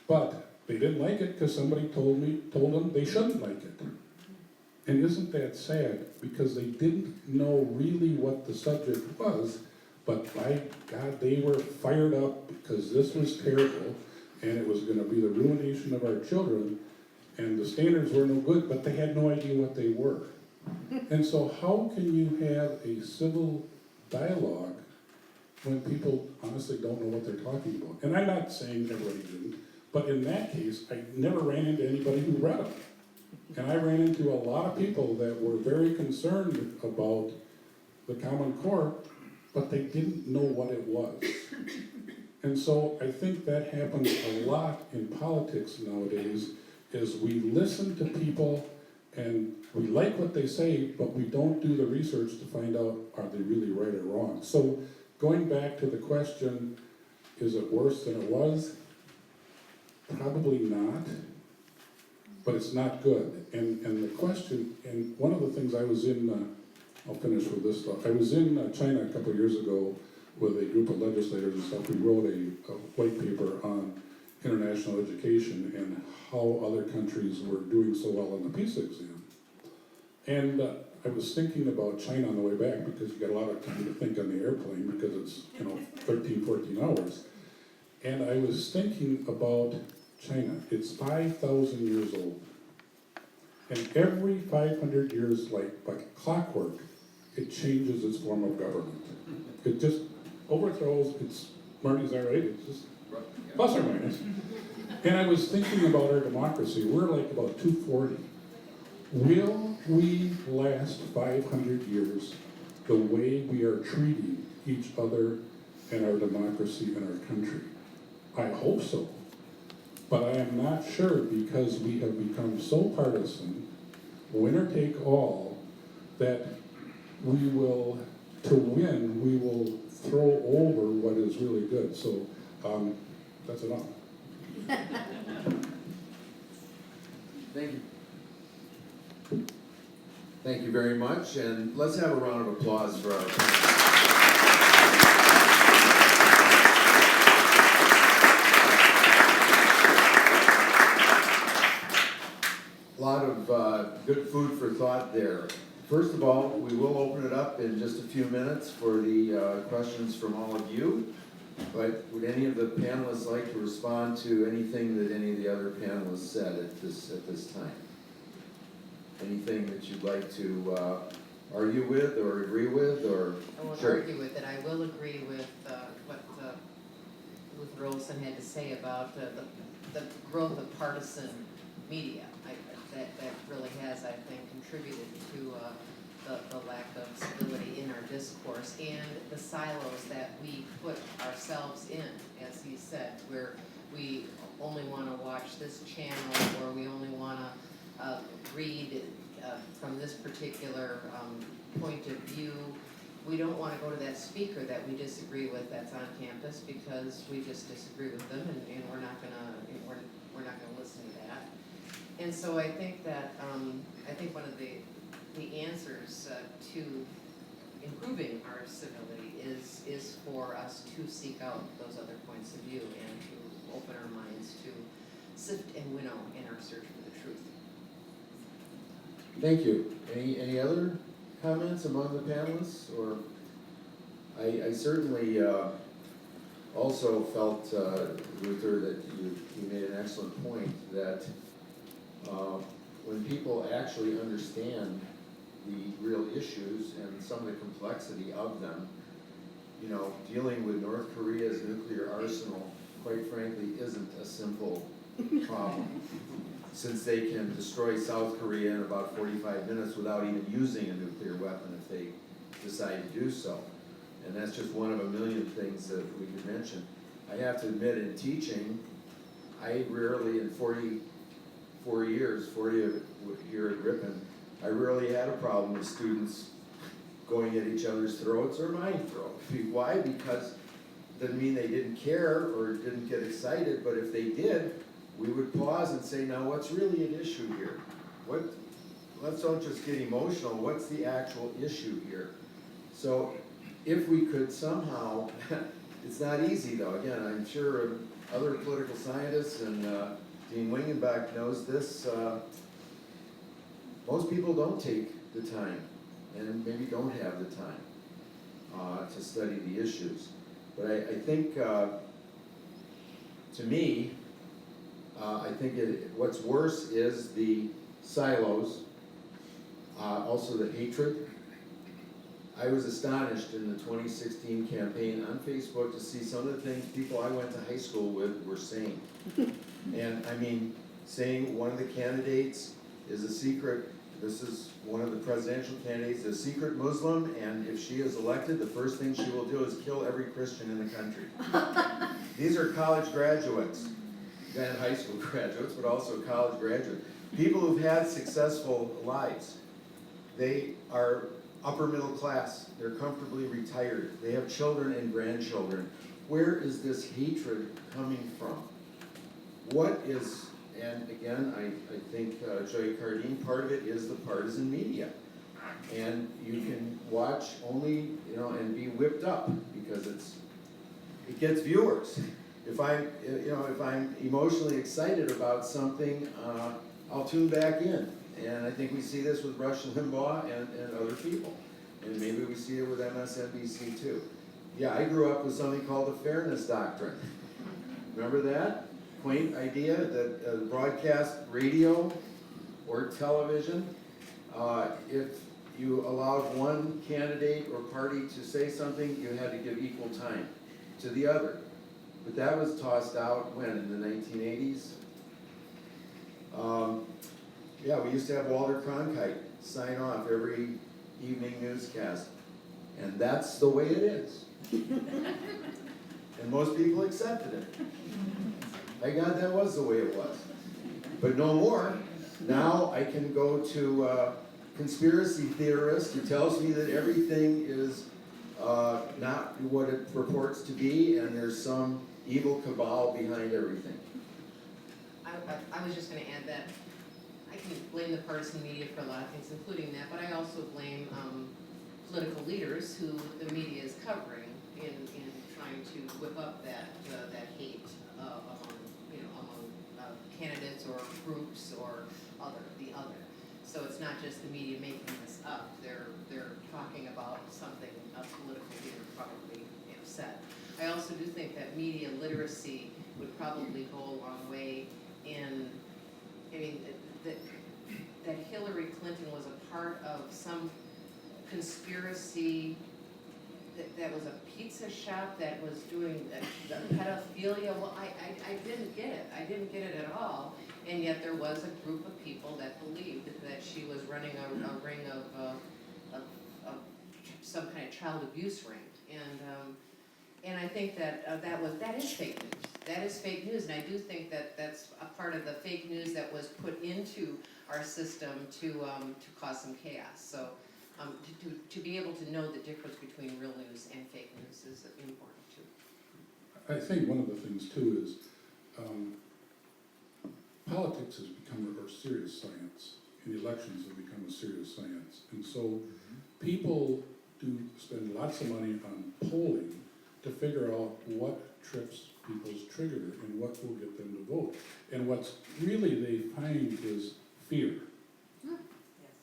But they didn't like it because somebody told them they shouldn't like it. And isn't that sad? Because they didn't know really what the subject was, but by God, they were fired up because this was terrible, and it was going to be the ruination of our children, and the standards were no good, but they had no idea what they were. And so how can you have a civil dialogue when people honestly don't know what they're talking about? And I'm not saying everybody didn't, but in that case, I never ran into anybody who read them. And I ran into a lot of people that were very concerned about the Common Core, but they didn't know what it was. And so I think that happens a lot in politics nowadays, is we listen to people and we like what they say, but we don't do the research to find out, are they really right or wrong? So going back to the question, is it worse than it was? Probably not. but it's not good. And the question, and one of the things I was in, I'll finish with this stuff. I was in China a couple of years ago with a group of legislators and stuff. We wrote a white paper on international education and how other countries were doing so well on the PISA exam. And I was thinking about China on the way back because you got a lot of time to think on the airplane because it's, 13, 14 hours. And I was thinking about China. It's 5,000 years old. And every 500 years, like clockwork, it changes its form of government. It just overthrows, Marty's all right, it's just plus or minus. And I was thinking about our democracy. We're like about 240. Will we last 500 years the way we are treating each other and our democracy and our country? I hope so. But I am not sure because we have become so partisan, winner take all, that we will, to win, we will throw over what is really good. So that's enough. Thank you. Thank you very much, and let's have a round of applause for our panelists. A lot of good food for thought there. First of all, we will open it up in just a few minutes for the questions from all of you. But would any of the panelists like to respond to anything that any of the other panelists said at this time? Anything that you'd like to argue with or agree with, or? I won't Sure. argue with it. I will agree with what Luther Olsen had to say about the growth of partisan media. That really has, I think, contributed to the lack of stability in our discourse and the silos that we put ourselves in, as he said, where we only want to watch this channel or we only want to read from this particular point of view. We don't want to go to that speaker that we disagree with that's on campus because we just disagree with them, and we're not gonna listen to that. And so I think that one of the answers to improving our civility is for us to seek out those other points of view and to open our minds to sift and winnow in our search for the truth. Thank you. Any other comments among the panelists? Or I certainly also felt, Luther, that you made an excellent point that when people actually understand the real issues and some of the complexity of them, dealing with North Korea's nuclear arsenal, quite frankly, isn't a simple problem. Since they can destroy South Korea in about 45 minutes without even using a nuclear weapon if they decide to do so. And that's just one of a million things that we could mention. I have to admit, in teaching, I rarely, in 40 years here at Ripon, I rarely had a problem with students going at each other's throats or my throat. Why? Because it doesn't mean they didn't care or didn't get excited, but if they did, we would pause and say, now what's really at issue here? Let's don't just get emotional, what's the actual issue here? So if we could somehow, it's not easy though, again, I'm sure other political scientists and Dean Wingenbach knows this, most people don't take the time and maybe don't have the time to study the issues. But I think, to me, I think what's worse is the silos, also the hatred. I was astonished in the 2016 campaign on Facebook to see some of the things people I went to high school with were saying. And I mean, saying one of the candidates is a secret, this is one of the presidential candidates, a secret Muslim, and if she is elected, the first thing she will do is kill every Christian in the country. These are college graduates. Then high school graduates, but also college graduates. People who've had successful lives. They are upper middle class. They're comfortably retired. They have children and grandchildren. Where is this hatred coming from? What is and again, I think Joy Cardin, part of it is the partisan media. And you can watch only, and be whipped up because it gets viewers. If I'm emotionally excited about something, I'll tune back in. And I think we see this with Rush Limbaugh and other people. And maybe we see it with MSNBC too. Yeah, I grew up with something called the Fairness Doctrine. Remember that? Quaint idea that broadcast radio or television, if you allowed one candidate or party to say something, you had to give equal time to the other. But that was tossed out when, in the 1980s? Yeah, we used to have Walter Cronkite sign off every evening newscast. And that's the way it is. And most people accepted it. Thank God that was the way it was. But no more. Now I can go to a conspiracy theorist who tells me that everything is not what it purports to be, and there's some evil cabal behind everything. I was just gonna add that I can blame the partisan media for a lot of things, including that, but I also blame political leaders who the media is covering in trying to whip up that hate among candidates or groups or the other. So it's not just the media making this up. They're talking about something a political leader probably said. I also do think that media literacy would probably go a long way in, that Hillary Clinton was a part of some conspiracy that was a pizza shop that was doing the pedophilia. Well, I didn't get it. I didn't get it at all. And yet there was a group of people that believed that she was running a ring of some kind of child abuse ring. And I think that that is fake news. That is fake news, and I do think that that's a part of the fake news that was put into our system to cause some chaos. So to be able to know the difference between real news and fake news is important too. I think one of the things too is politics has become a serious science, and elections have become a serious science. And so people do spend lots of money on polling to figure out what trips people's trigger and what will get them to vote. And what's really they find is fear.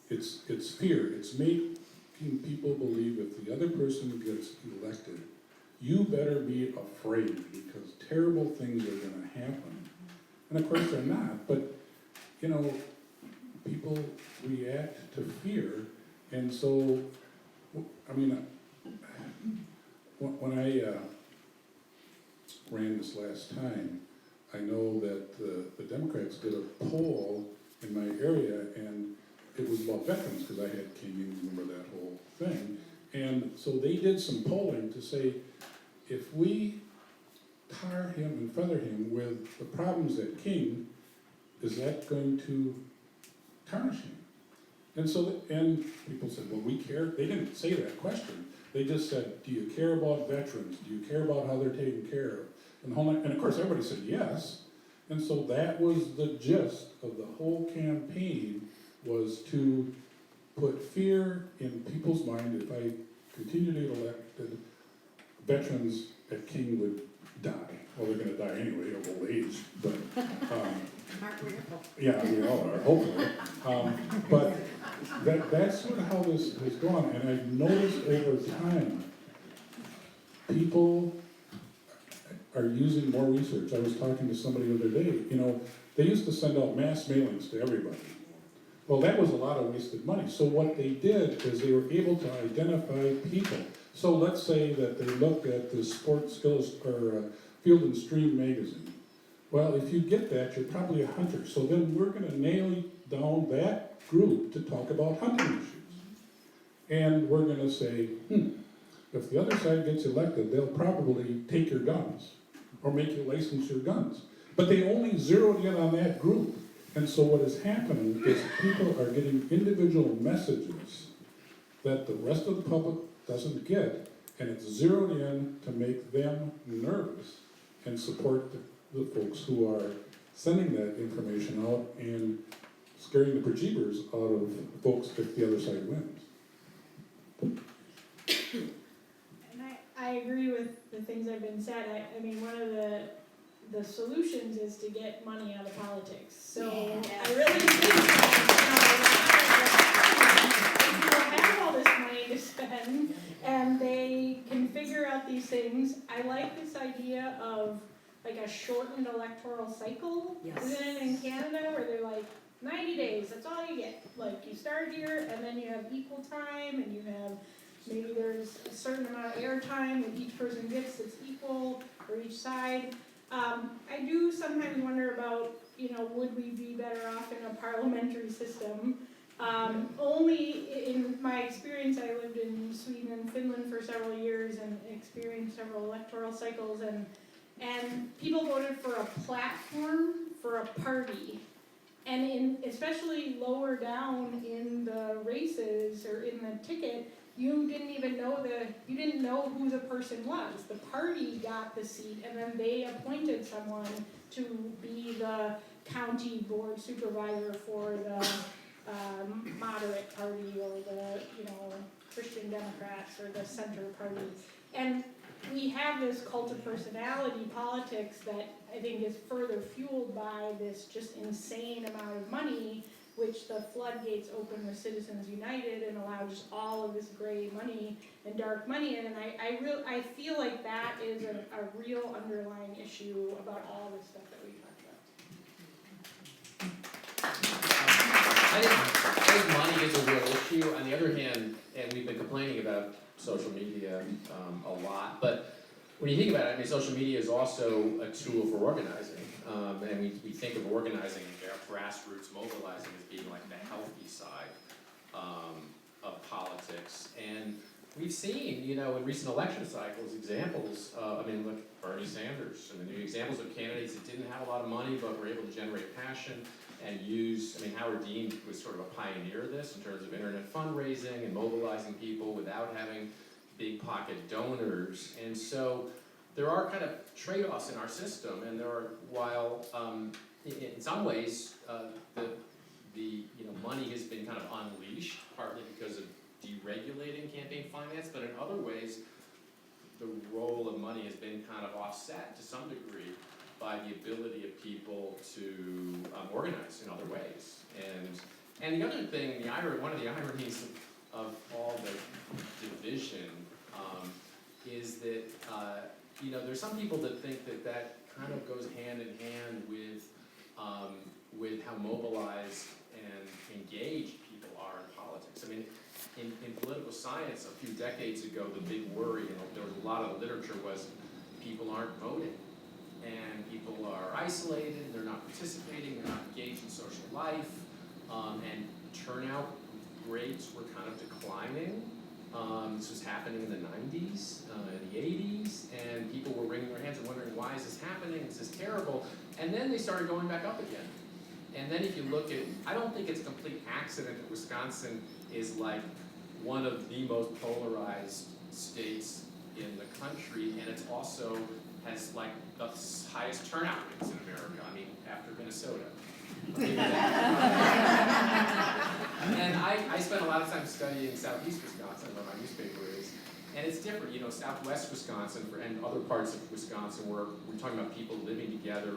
Yes. It's fear. It's making people believe if the other person gets elected, you better be afraid because terrible things are going to happen. And of course they're not, but people react to fear. And so, when I ran this last time, I know that the Democrats did a poll in my area, and it was about veterans, because I had King, you remember that whole thing. And so they did some polling to say, if we tar him and feather him with the problems at King, is that going to tarnish him? And so, and people said, well, we care. They didn't say that question. They just said, do you care about veterans? Do you care about how they're taken care of? And of course, everybody said yes. And so that was the gist of the whole campaign, was to put fear in people's mind. If I continue to get elected, veterans at King would die. Well, they're going to die anyway of old age, but yeah, we all are, hopefully. But that's sort of how this has gone, and I've noticed over time, people are using more research. I was talking to somebody the other day, they used to send out mass mailings to everybody. Well, that was a lot of wasted money. So what they did is they were able to identify people. So let's say that they looked at the Sports or Field and Stream magazine. Well, if you get that, you're probably a hunter. So then we're going to nail down that group to talk about hunting issues. And we're going to say, if the other side gets elected, they'll probably take your guns or make you license your guns. But they only zeroed in on that group. And so what is happening is people are getting individual messages that the rest of the public doesn't get, and it's zeroed in to make them nervous and support the folks who are sending that information out and scaring the bejeebers out of folks if the other side wins. And I agree with the things that have been said. I mean, one of the solutions is to get money out of politics. So I really think if people have all this money to spend and they can figure out these things, I like this idea of like a shortened electoral cycle. Yes. Isn't it in Canada where they're like 90 days, that's all you get. Like you start here and then you have equal time and you have maybe there's a certain amount of airtime that each person gets that's equal for each side. I do sometimes wonder about, would we be better off in a parliamentary system? Only in my experience, I lived in Sweden and Finland for several years and experienced several electoral cycles, and people voted for a platform for a party. And especially lower down in the races or in the ticket, you didn't know who the person was. The party got the seat and then they appointed someone to be the county board supervisor for the moderate party or the, Christian Democrats or the center party. And we have this cult of personality politics that I think is further fueled by this just insane amount of money, which the floodgates open with Citizens United and allow just all of this gray money and dark money in. And I feel like that is a real underlying issue about all this stuff that we talked about. I think money is a real issue. On the other hand, and we've been complaining about social media a lot, but when you think about it, social media is also a tool for organizing. And we think of organizing, grassroots mobilizing as being like the healthy side of politics. And we've seen, in recent election cycles, examples, look, Bernie Sanders, examples of candidates that didn't have a lot of money but were able to generate passion and use, Howard Dean was sort of a pioneer of this in terms of internet fundraising and mobilizing people without having big pocket donors. And so there are kind of trade-offs in our system, and there are, while in some ways the money has been kind of unleashed, partly because of deregulating campaign finance, but in other ways the role of money has been kind of offset to some degree by the ability of people to organize in other ways. And the other thing, one of the ironies of all the division is that there's some people that think that kind of goes hand in hand with how mobilized and engaged people are in politics. In political science a few decades ago, the big worry, there was a lot of literature, was people aren't voting. And people are isolated, they're not participating, they're not engaged in social life, and turnout rates were kind of declining. This was happening in the 90s, in the 80s, and people were wringing their hands and wondering, why is this happening? Is this terrible? And then they started going back up again. And then if you look at, I don't think it's a complete accident that Wisconsin is like one of the most polarized states in the country, and it's also has like the highest turnout rates in America, after Minnesota. And I spent a lot of time studying southeast Wisconsin, where my newspaper is, and it's different. Southwest Wisconsin and other parts of Wisconsin where we're talking about people living together,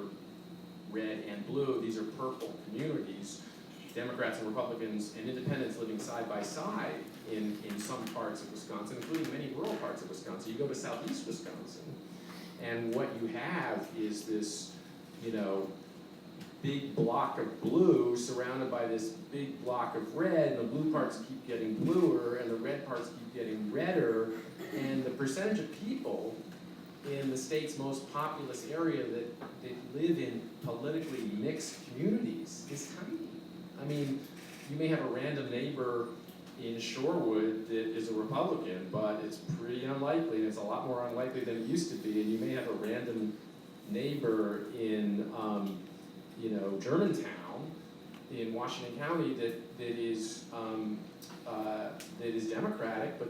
red and blue. These are purple communities, Democrats and Republicans and independents living side by side in some parts of Wisconsin, including many rural parts of Wisconsin. You go to southeast Wisconsin, and what you have is this, big block of blue surrounded by this big block of red, and the blue parts keep getting bluer, and the red parts keep getting redder, and the percentage of people in the state's most populous area that live in politically mixed communities is tiny. You may have a random neighbor in Shorewood that is a Republican, but it's pretty unlikely, and it's a lot more unlikely than it used to be, and you may have a random neighbor in Germantown in Washington County that is Democratic, but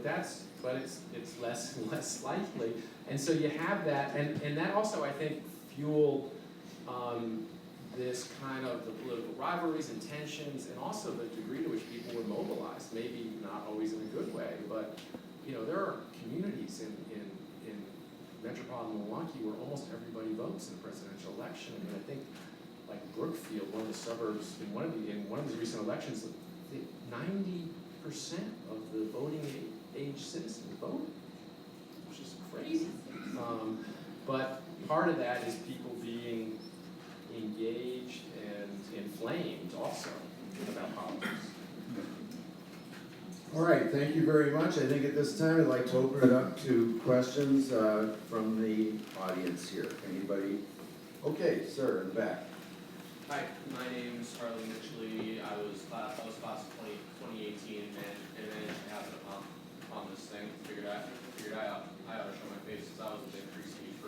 it's less and less likely. And so you have that, and that also, I think, fueled this kind of the political rivalries and tensions, and also the degree to which people were mobilized, maybe not always in a good way, but there are communities in metropolitan Milwaukee where almost everybody votes in a presidential election. I mean, I think like Brookfield, one of the suburbs, in one of these recent elections, 90% of the voting age citizens voted, which is crazy. But part of that is people being engaged and inflamed also about politics. All right, thank you very much. I think at this time I'd like to open it up to questions from the audience here. Anybody? Okay, sir, in the back. Hi, my name's Harley Mitchell. I was class of 2018 and managed to happen upon this thing. Figured I ought to show my face since I was a big free speech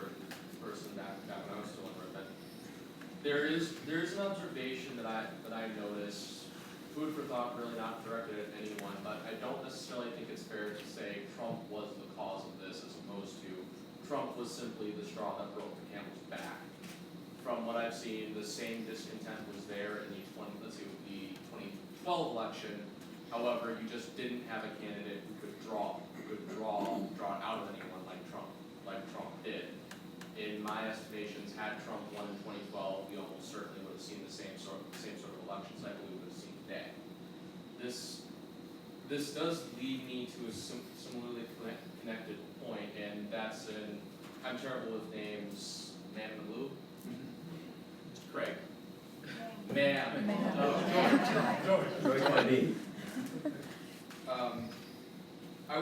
person back when I was still in Redmond. There is an observation that I noticed, food for thought, really not directed at anyone, but I don't necessarily think it's fair to say Trump was the cause of this, as opposed to Trump was simply the straw that broke the camel's back. From what I've seen, the same discontent was there in the 2012 election. However, you just didn't have a candidate who could draw out of anyone like Trump did. In my estimations, had Trump won in 2012, we almost certainly would have seen the same sort of election cycle we would have seen today. This does lead me to a similarly connected point, and that's I'm terrible with names. Man in the Blue. Craig. Man. Joy Cardin. I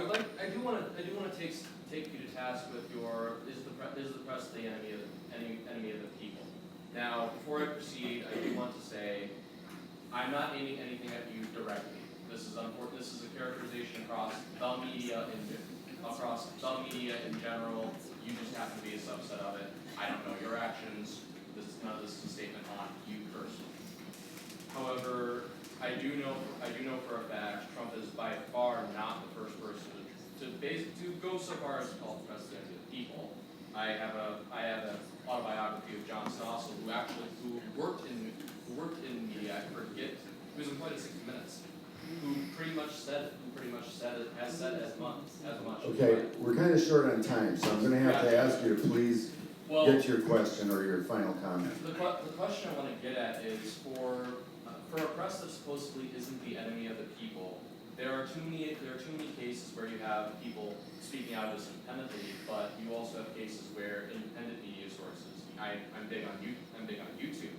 do want to take you to task with your is the press the enemy of the people. Now, before I proceed, I do want to say I'm not aiming anything at you directly. This is unfortunate. This is a characterization across the media in general. You just happen to be a subset of it. I don't know your actions. None of this is a statement on you personally. However, I do know for a fact Trump is by far not the first person to go so far as to call the president of the people. I have an autobiography of John Stossel, who worked in media. I forget. He was employed at 60 Minutes. Who pretty much said as much. Okay, we're kind of short on time, so I'm going to have to ask you to please get to your question or your final comment. The question I want to get at is for a press that supposedly isn't the enemy of the people. There are too many cases where you have people speaking out independently, but you also have cases where independent media sources. I'm big on YouTube,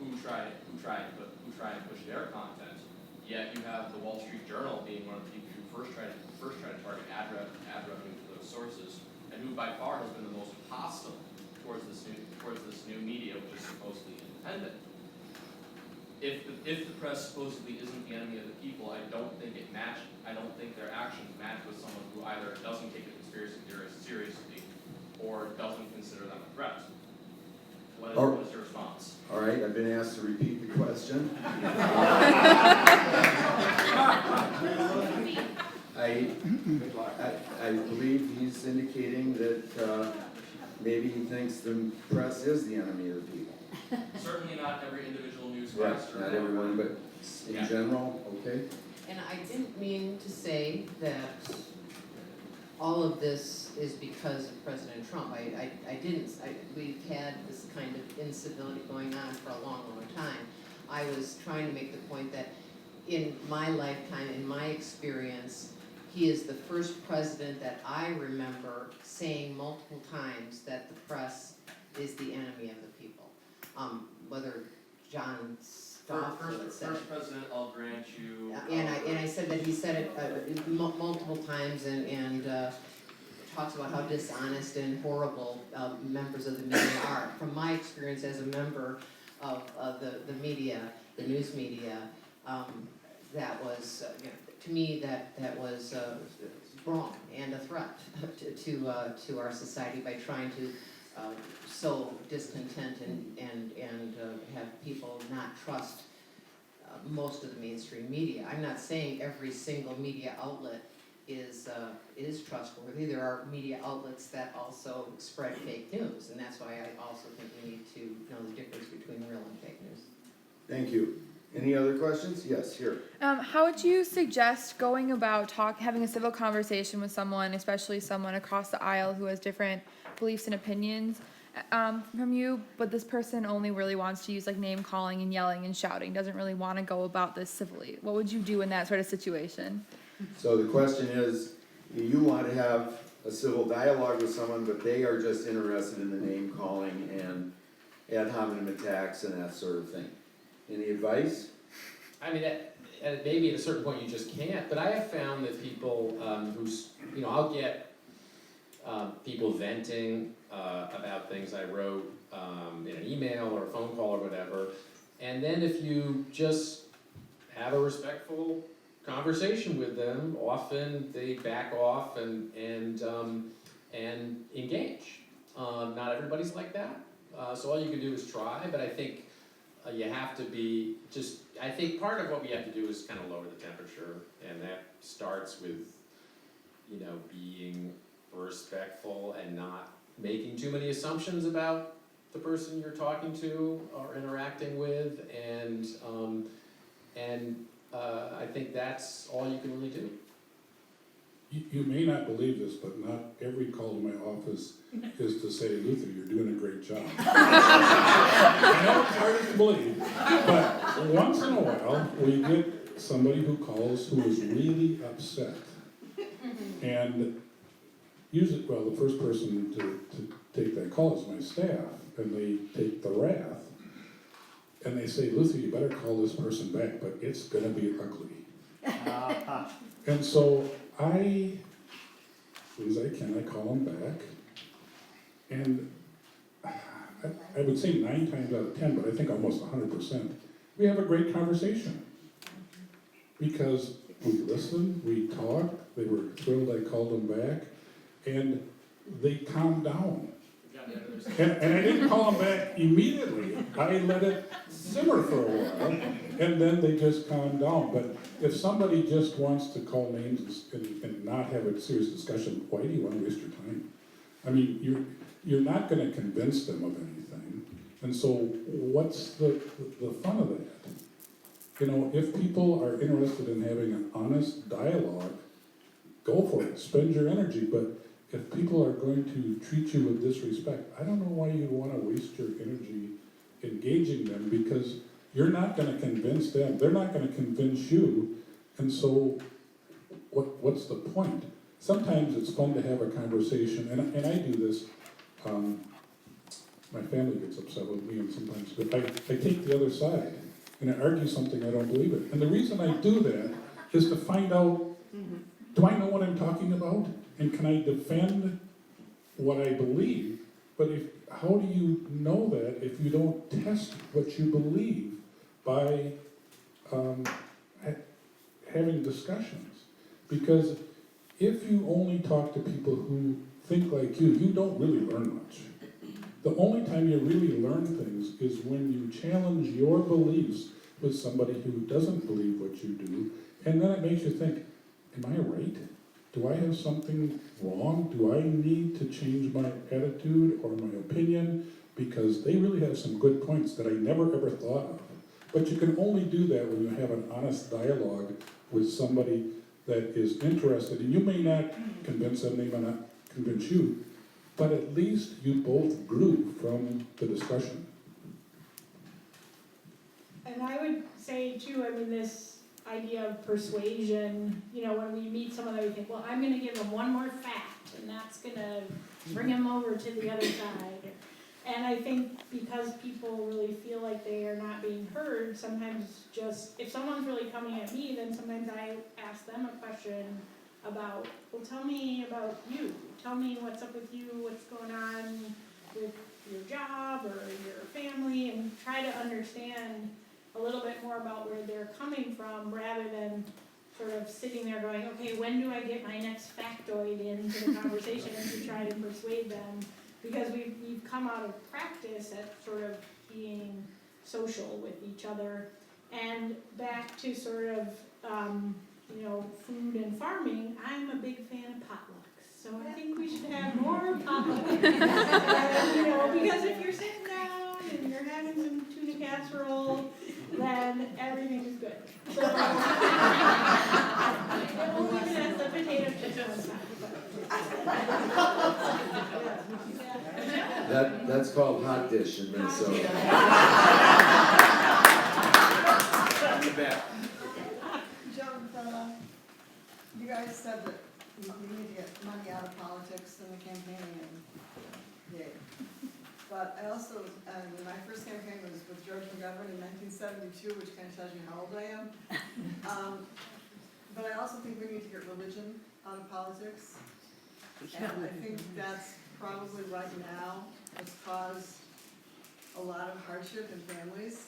who try and push their content. Yet you have the Wall Street Journal being one of the people who first try to target ad revenue to those sources, and who by far has been the most hostile towards this new media, which is supposedly independent. If the press supposedly isn't the enemy of the people, I don't think their actions match with someone who either doesn't take the conspiracy theorists seriously or doesn't consider them a threat. What is your response? All right, I've been asked to repeat the question. I believe he's indicating that maybe he thinks the press is the enemy of the people. Certainly not every individual newscaster. Right, not everyone, but in general, okay? And I didn't mean to say that all of this is because of President Trump. I didn't. We've had this kind of incivility going on for a long, long time. I was trying to make the point that in my lifetime, in my experience, he is the first president that I remember saying multiple times that the press is the enemy of the people. Whether John Stossel said First president, I'll grant you. and I said that he said it multiple times and talks about how dishonest and horrible members of the media are. From my experience as a member of the media, the news media, that was to me that was wrong and a threat to our society by trying to sow discontent and have people not trust most of the mainstream media. I'm not saying every single media outlet is trustworthy. There are media outlets that also spread fake news, and that's why I also think we need to know the difference between real and fake news. Thank you. Any other questions? Yes, here. How would you suggest going about having a civil conversation with someone, especially someone across the aisle who has different beliefs and opinions from you, but this person only really wants to use like name calling and yelling and shouting, doesn't really want to go about this civilly? What would you do in that sort of situation? So the question is, you want to have a civil dialogue with someone, but they are just interested in the name calling and ad hominem attacks and that sort of thing. Any advice? I mean, maybe at a certain point you just can't, but I have found that people I'll get people venting about things I wrote in an email or a phone call or whatever, and then if you just have a respectful conversation with them, often they back off and engage. Not everybody's like that, so all you can do is try, but I think you have to be I think part of what we have to do is kind of lower the temperature, and that starts with, being respectful and not making too many assumptions about the person you're talking to or interacting with, and I think that's all you can really do. You may not believe this, but not every call to my office is to say, Luther, you're doing a great job. I know it's hard to believe, but once in a while, we get somebody who calls who is really upset. And usually, the first person to take that call is my staff, and they take the wrath. And they say, Luther, you better call this person back, but it's gonna be ugly. And so as soon as I can, I call them back, and I would say 9 times out of 10, but I think almost 100%, we have a great conversation. Because we listened, we talked, they were thrilled I called them back, and they calmed down. And I didn't call them back immediately. I let it simmer for a while, and then they just calmed down. But if somebody just wants to call names and not have a serious discussion, why do you want to waste your time? I mean, you're not going to convince them of anything. And so what's the fun of that? If people are interested in having an honest dialogue, go for it, spend your energy. But if people are going to treat you with disrespect, I don't know why you want to waste your energy engaging them, because you're not going to convince them. They're not going to convince you. And so what's the point? Sometimes it's fun to have a conversation, and I do this. My family gets upset with me, and sometimes, but I take the other side, and I argue something I don't believe in. And the reason I do that is to find out, do I know what I'm talking about? And can I defend what I believe? But how do you know that if you don't test what you believe by having discussions? Because if you only talk to people who think like you don't really learn much. The only time you really learn things is when you challenge your beliefs with somebody who doesn't believe what you do, and then it makes you think, am I right? Do I have something wrong? Do I need to change my attitude or my opinion? Because they really have some good points that I never ever thought of. But you can only do that when you have an honest dialogue with somebody that is interested. And you may not convince them, they may not convince you, but at least you both grew from the discussion. And I would say too, this idea of persuasion, when we meet someone that we think, well, I'm gonna give them one more fact, and that's gonna bring them over to the other side. And I think because people really feel like they are not being heard, sometimes if someone's really coming at me, then sometimes I ask them a question about, well, tell me about you. Tell me what's up with you, what's going on with your job or your family, and try to understand a little bit more about where they're coming from, rather than sort of sitting there going, okay, when do I get my next factoid into the conversation, and to try to persuade them, because we've come out of practice at sort of being social with each other, and back to sort of, food and farming, I'm a big fan of potlucks. So I think we should have more potlucks. Because if you're sitting down and you're having some tuna casserole, then everything is good. So we'll leave it as the potato chips on top. That's called hot dish in Minnesota. Joe, you guys said that we need to get money out of politics in the campaigning, and yay. But I also, when my first campaign was with George McGovern in 1972, which kind of tells you how old I am. But I also think we need to get religion out of politics. And I think that's probably right now what's caused a lot of hardship in families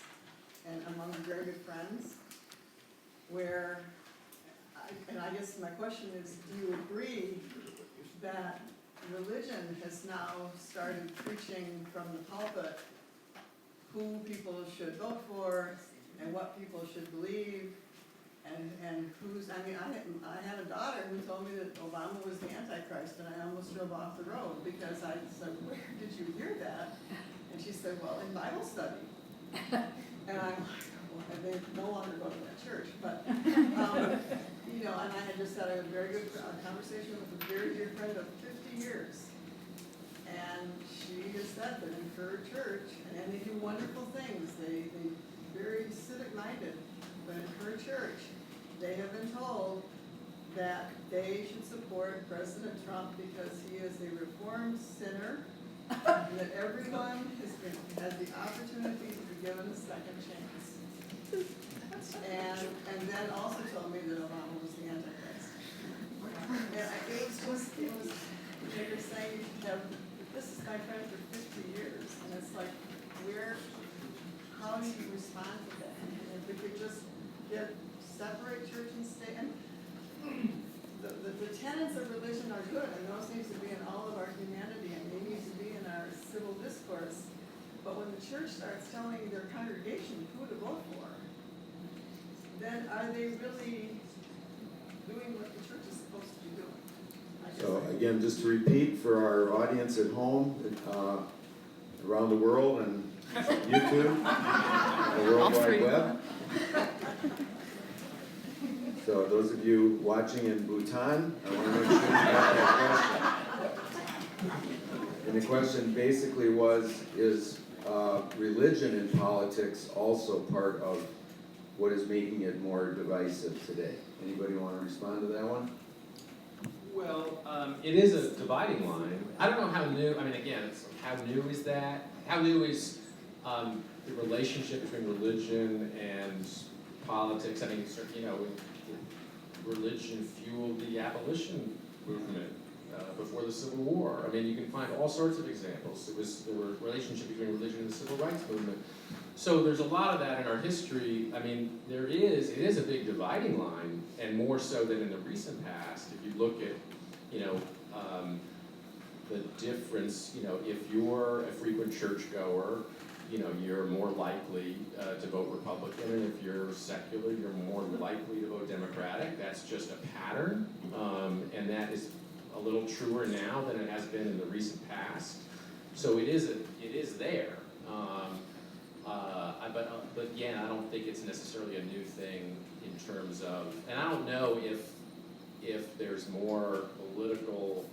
and among very good friends, where, and I guess my question is, do you agree that religion has now started preaching from the pulpit who people should vote for and what people should believe, and who's, I had a daughter who told me that Obama was the Antichrist, and I almost drove off the road because I said, where did you hear that? And she said, well, in Bible study. And I'm like, well, they no longer go to that church, but, and I had just had a very good conversation with a very dear friend of 50 years. And she has said that in her church, and they do wonderful things, they very civic-minded, but in her church, they have been told that they should support President Trump because he is a reformed sinner, and that everyone has the opportunity to be given a second chance. And then also told me that Obama was the Antichrist. And they were saying, this is my friend for 50 years, and it's like, how do you respond to that? And if we could just separate church and state, and the tenets of religion are good, and those need to be in all of our humanity, and they need to be in our civil discourse. But when the church starts telling their congregation who to vote for, then are they really doing what the church is supposed to be doing? So again, just to repeat for our audience at home, around the world, and YouTube, the World Wide Web. So those of you watching in Bhutan, I want to make sure you got that question. And the question basically is religion in politics also part of what is making it more divisive today? Anybody want to respond to that one? Well, it is a dividing line. I don't know how new, again, it's how new is that? How new is the relationship between religion and politics? Religion fueled the abolition movement before the Civil War. You can find all sorts of examples. There were relationship between religion and the Civil Rights movement. So there's a lot of that in our history. it is a big dividing line, and more so than in the recent past. If you look at, the difference, if you're a frequent churchgoer, you're more likely to vote Republican, and if you're secular, you're more likely to vote Democratic. That's just a pattern, and that is a little truer now than it has been in the recent past. So it is there. But again, I don't think it's necessarily a new thing in terms of, and I don't know if there's more political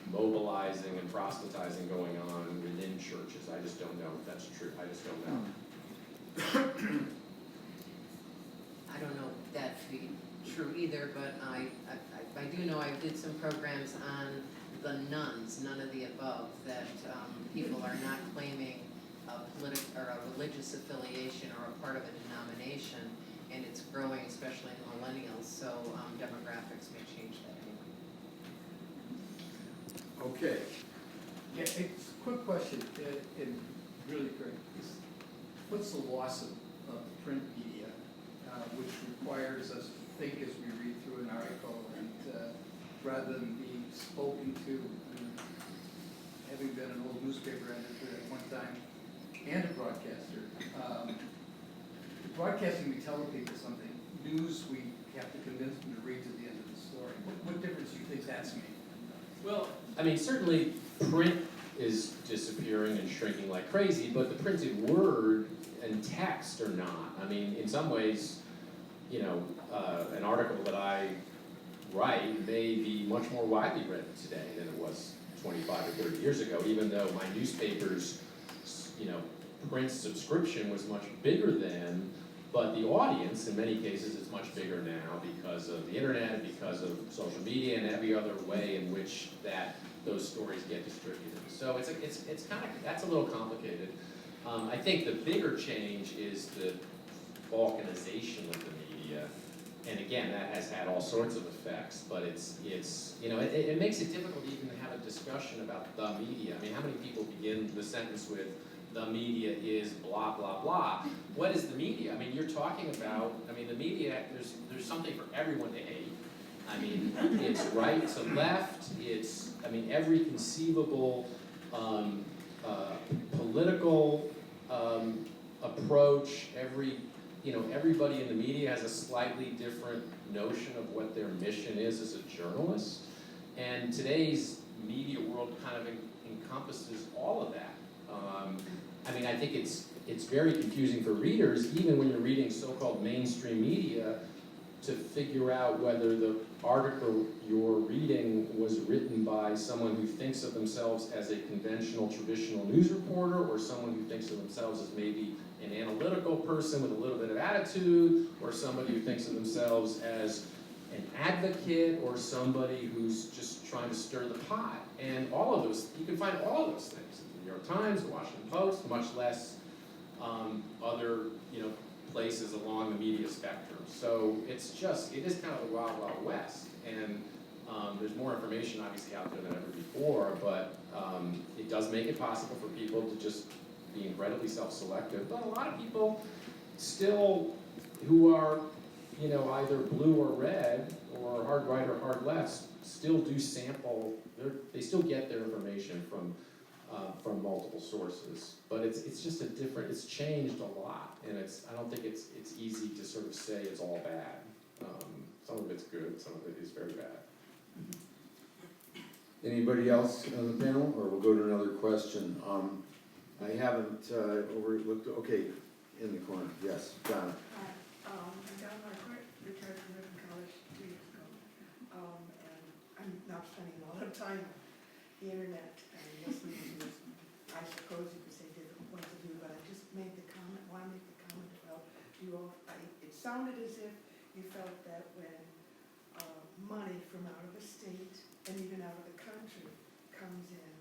mobilizing and proselytizing going on within churches. I just don't know if that's true. I just don't know. I don't know that to be true either, but I do know I did some programs on the nuns, none of the above, that people are not claiming a religious affiliation or a part of a denomination, and it's growing, especially in millennials, so demographics may change that anyway. Okay. Yeah, it's a quick question, and really quick. What's the loss of print media, which requires us to think as we read through an article, and rather than being spoken to, having been an old newspaper editor at one time and a broadcaster, broadcasting, we tell people something, news, we have to convince them to read to the end of the story. What difference do you think that's made? Well, I mean, certainly print is disappearing and shrinking like crazy, but the printed word and text are not. I mean, in some ways, you know, an article that I write may be much more widely read today than it was 25 or 30 years ago, even though my newspaper's, you know, print subscription was much bigger then, but the audience in many cases is much bigger now because of the internet and because of social media and every other way in which those stories get distributed. So it's kind of, that's a little complicated. I think the bigger change is the balkanization of the media, and again, that has had all sorts of effects, but it's you know, it makes it difficult to even have a discussion about the media. I mean, how many people begin the sentence with, the media is blah, blah, blah. What is the media? I mean, you're talking about, I mean, the media, there's something for everyone to hate. I mean, it's right to left, it's, I mean, every conceivable political approach, everybody in the media has a slightly different notion of what their mission is as a journalist. And today's media world kind of encompasses all of that. I mean, I think it's very confusing for readers, even when you're reading so-called mainstream media, to figure out whether the article you're reading was written by someone who thinks of themselves as a conventional, traditional news reporter, or someone who thinks of themselves as maybe an analytical person with a little bit of attitude, or somebody who thinks of themselves as an advocate, or somebody who's just trying to stir the pot. And all of those, you can find all of those things in the New York Times, the Washington Post, much less other, places along the media spectrum. So it is kind of the wild, wild west. And there's more information obviously out there than ever before, but it does make it possible for people to just be incredibly self-selective. But a lot of people still, who are, either blue or red, or hard right or hard left, still do sample, they still get their information from multiple sources. But it's just it's changed a lot, and I don't think it's easy to sort of say it's all bad. Some of it's good, some of it is very bad. Anybody else on the panel, or we'll go to another question? I haven't overlooked, okay, in the corner, yes, Donna. John Marquardt, retired from Ribbon College 2 years ago. And I'm now spending a lot of time on the internet and listening to this, I suppose you could say different points of view, but I just want to make the comment about you all. It sounded as if you felt that when money from out of the state and even out of the country comes in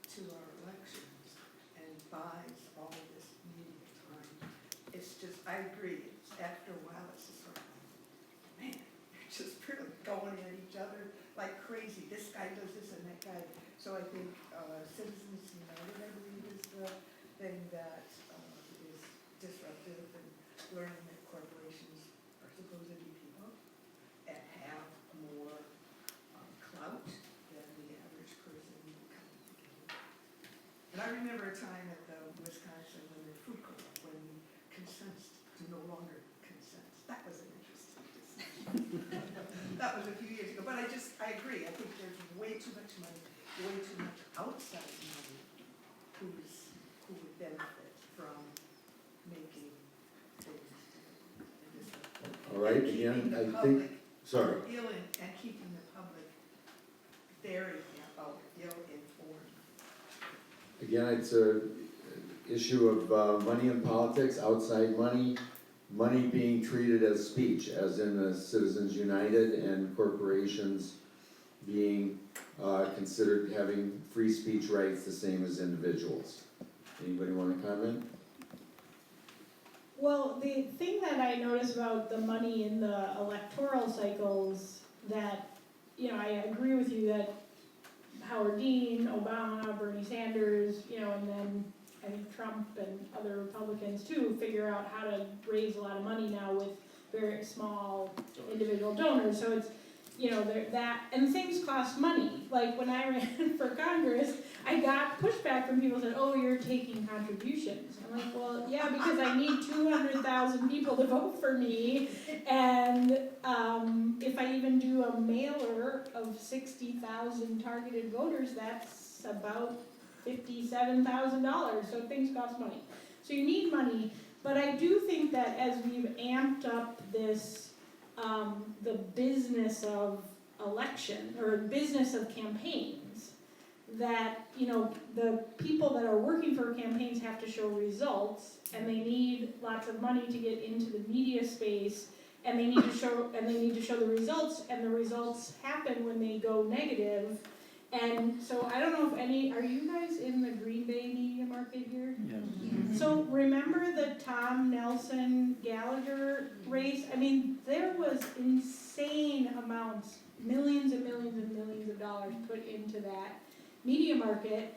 to our elections and buys all of this media time, it's just, I agree, after a while it's just sort of like, man, you're just really going at each other like crazy. This guy does this and that guy. So I think Citizens United, I believe, is the thing that is disruptive, and learning that corporations are supposed to be people and have more clout than the average person coming together. And I remember a time at Wisconsin when the food co-op, when we consented to no longer consent. That was an interesting decision. That was a few years ago. But I agree. I think there's way too much money, way too much outside money who would benefit from making things different. All right, again, I think, sorry. And keeping the public very ill-informed. Again, it's an issue of money in politics, outside money being treated as speech, as in the Citizens United, and corporations being considered having free speech rights the same as individuals. Anybody want to comment? Well, the thing that I notice about the money in the electoral cycles that, I agree with you that Howard Dean, Obama, Bernie Sanders, and then I think Trump and other Republicans too figure out how to raise a lot of money now with very small individual donors. So and things cost money. Like when I ran for Congress, I got pushback from people who said, "Oh, you're taking contributions." I'm like, well, yeah, because I need 200,000 people to vote for me, and if I even do a mailer of 60,000 targeted voters, that's about $57,000. So things cost money. So you need money, but I do think that as we've amped up this. The business of election or business of campaigns, that the people that are working for campaigns have to show results, and they need lots of money to get into the media space, and they need to show the results, and the results happen when they go negative. And so I don't know if are you guys in the Green Bay media market here? Yes. So remember the Tom Nelson Gallagher race? I mean, there was insane amounts, millions and millions and millions of dollars put into that media market,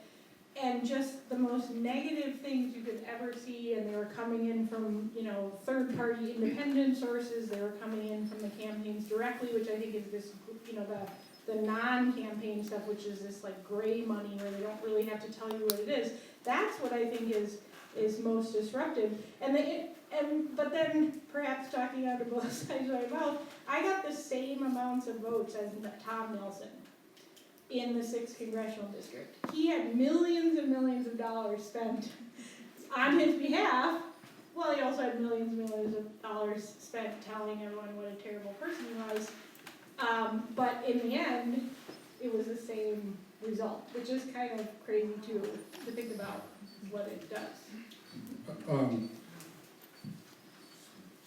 and just the most negative things you could ever see, and they were coming in from, third-party independent sources, they were coming in from the campaigns directly, which I think is this, the non-campaign stuff, which is this like gray money where they don't really have to tell you what it is. That's what I think is most disruptive. But then perhaps talking out of both sides of my mouth, I got the same amounts of votes as Tom Nelson in the 6th congressional district. He had millions and millions of dollars spent on his behalf. Well, he also had millions and millions of dollars spent telling everyone what a terrible person he was. But in the end, it was the same result, which is kind of crazy too, to think about what it does.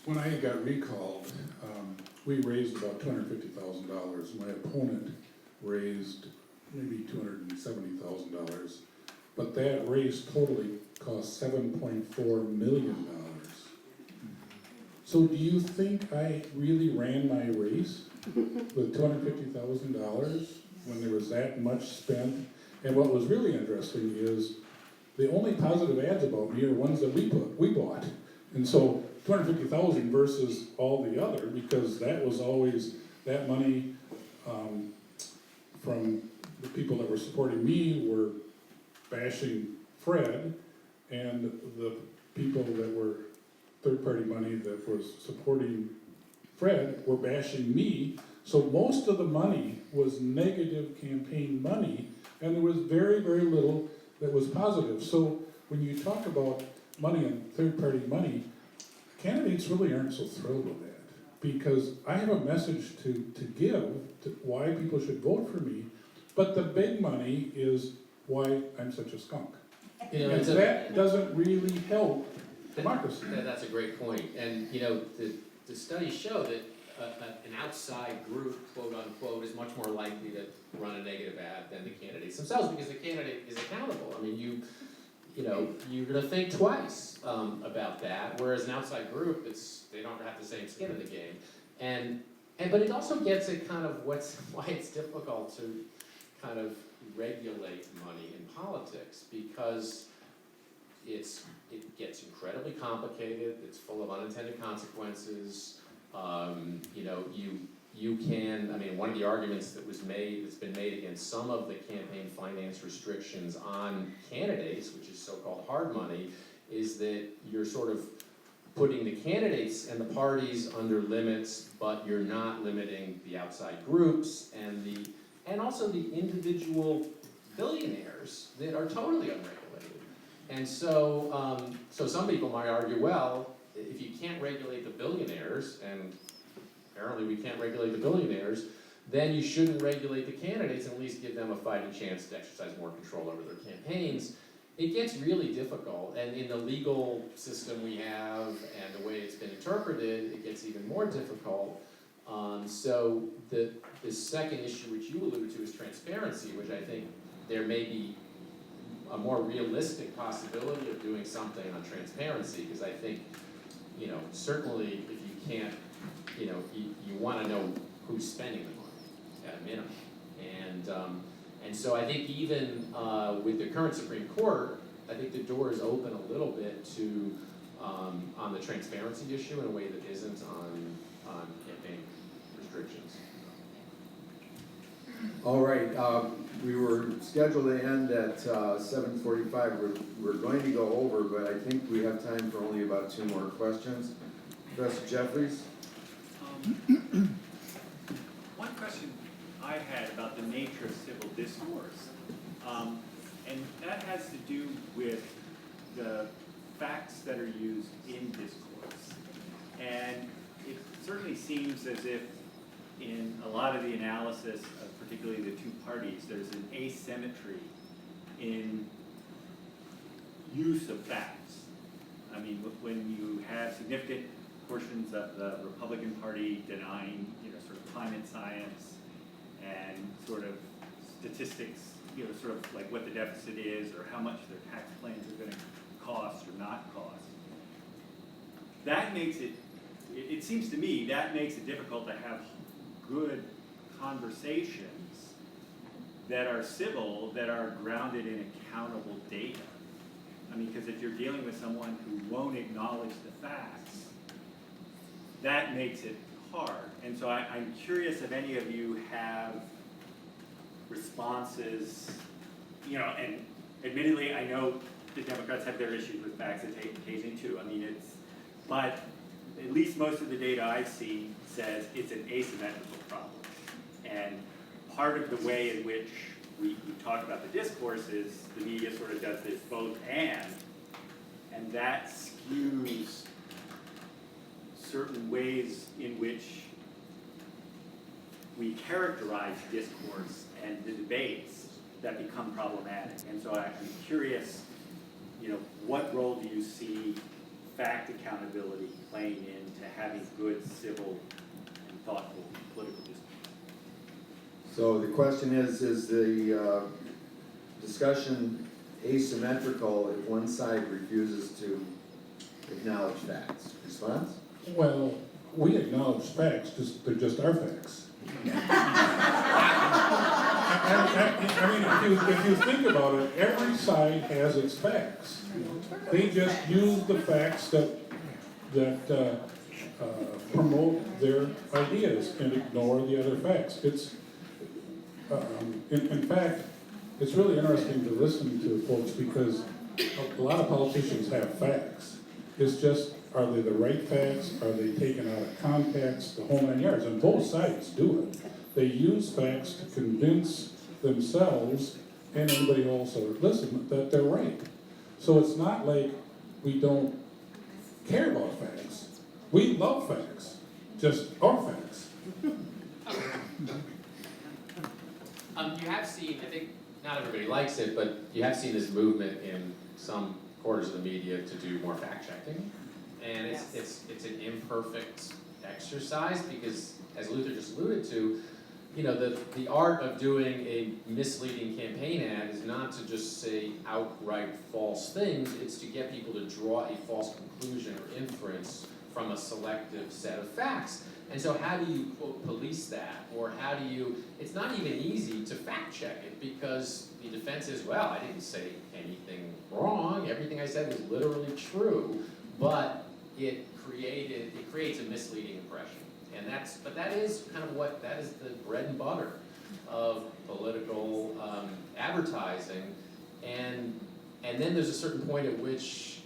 When I got recalled, we raised about $250,000. My opponent raised maybe $270,000. But that race totally cost $7.4 million. So do you think I really ran my race with $250,000 when there was that much spent? And what was really interesting is the only positive ads about me are ones that we bought. And so 250,000 versus all the other, because that was always, that money from the people that were supporting me were bashing Fred, and the people that were third-party money that was supporting Fred were bashing me. So most of the money was negative campaign money, and there was very, very little that was positive. So when you talk about money and third-party money, candidates really aren't so thrilled with that, because I have a message to give to why people should vote for me, but the big money is why I'm such a skunk. And that doesn't really help democracy. That's a great point. And the studies show that an outside group, quote unquote, is much more likely to run a negative ad than the candidates themselves, because the candidate is accountable. I mean, you're going to think twice about that, whereas an outside group, they don't have the same skin in the game. But it also gets at kind of why it's difficult to kind of regulate money in politics, because it gets incredibly complicated. It's full of unintended consequences. You can. I mean, one of the arguments that's been made against some of the campaign finance restrictions on candidates, which is so-called hard money, is that you're sort of putting the candidates and the parties under limits, but you're not limiting the outside groups and also the individual billionaires that are totally unregulated. And so some people might argue, well, if you can't regulate the billionaires, and apparently we can't regulate the billionaires, then you shouldn't regulate the candidates and at least give them a fighting chance to exercise more control over their campaigns. It gets really difficult, and in the legal system we have and the way it's been interpreted, it gets even more difficult. So the second issue which you alluded to is transparency, which I think there may be a more realistic possibility of doing something on transparency, because I think, certainly if you can't, you want to know who's spending the money at a minimum. And so I think even with the current Supreme Court, I think the door is open a little bit to on the transparency issue in a way that isn't on campaign restrictions. All right, we were scheduled to end at 7:45. We're going to go over, but I think we have time for only about 2 more questions. Professor Jeffries? One question I had about the nature of civil discourse, and that has to do with the facts that are used in discourse. And it certainly seems as if in a lot of the analysis of particularly the 2 parties, there's an asymmetry in use of facts. I mean, when you have significant portions of the Republican Party denying, sort of climate science and sort of statistics, sort of like what the deficit is or how much their tax plans are going to cost or not cost. That makes it seems to me, that makes it difficult to have good conversations that are civil, that are grounded in accountable data. I mean, because if you're dealing with someone who won't acknowledge the facts, that makes it hard. And so I'm curious if any of you have responses, and admittedly, I know the Democrats have their issues with facts occasionally too. I mean, but at least most of the data I've seen says it's an asymmetrical problem. And part of the way in which we talk about the discourse is the media sort of does this both and that skews certain ways in which we characterize discourse and the debates that become problematic. And so I'm curious, what role do you see fact accountability playing into having good civil and thoughtful political discourse? So the question is the discussion asymmetrical if one side refuses to acknowledge facts? Response? Well, we acknowledge facts, they're just our facts. I mean, if you think about it, every side has its facts. They just use the facts that promote their ideas and ignore the other facts. In fact, it's really interesting to listen to folks because a lot of politicians have facts. It's just, are they the right facts? Are they taken out of context? The whole 9 yards. And both sides do it. They use facts to convince themselves and anybody else that listen that they're right. So it's not like we don't care about facts. We love facts, just our facts. You have seen, I think, not everybody likes it, but you have seen this movement in some quarters of the media to do more fact checking. And it's an imperfect exercise because, as Luther just alluded to, the art of doing a misleading campaign ad is not to just say outright false things, it's to get people to draw a false conclusion or inference from a selective set of facts. And so how do you, quote, police that? Or how do you, it's not even easy to fact check it because the defense is, well, I didn't say anything wrong, everything I said was literally true, but it creates a misleading impression. And that is kind of that is the bread and butter of political advertising. And then there's a certain point at which,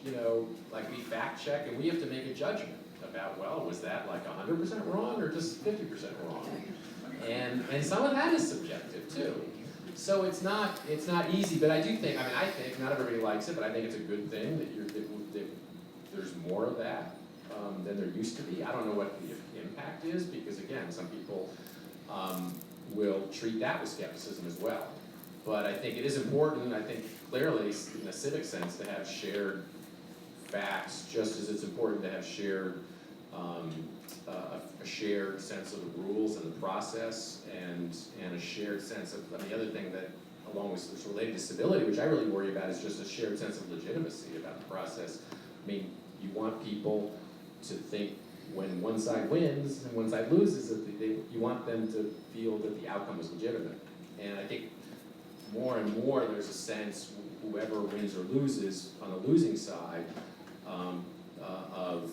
like we fact check and we have to make a judgment about, well, was that like 100% wrong or just 50% wrong? And some of that is subjective too. So it's not easy, but I think not everybody likes it, but I think it's a good thing that there's more of that than there used to be. I don't know what the impact is because again, some people will treat that with skepticism as well. But I think it is important, I think clearly in a civic sense, to have shared facts, just as it's important to have shared a shared sense of the rules and the process and a shared sense of, the other thing that along with it's related to civility, which I really worry about, is just a shared sense of legitimacy about the process. I mean, you want people to think when one side wins and one side loses, that you want them to feel that the outcome is legitimate. And I think more and more there's a sense, whoever wins or loses on the losing side, of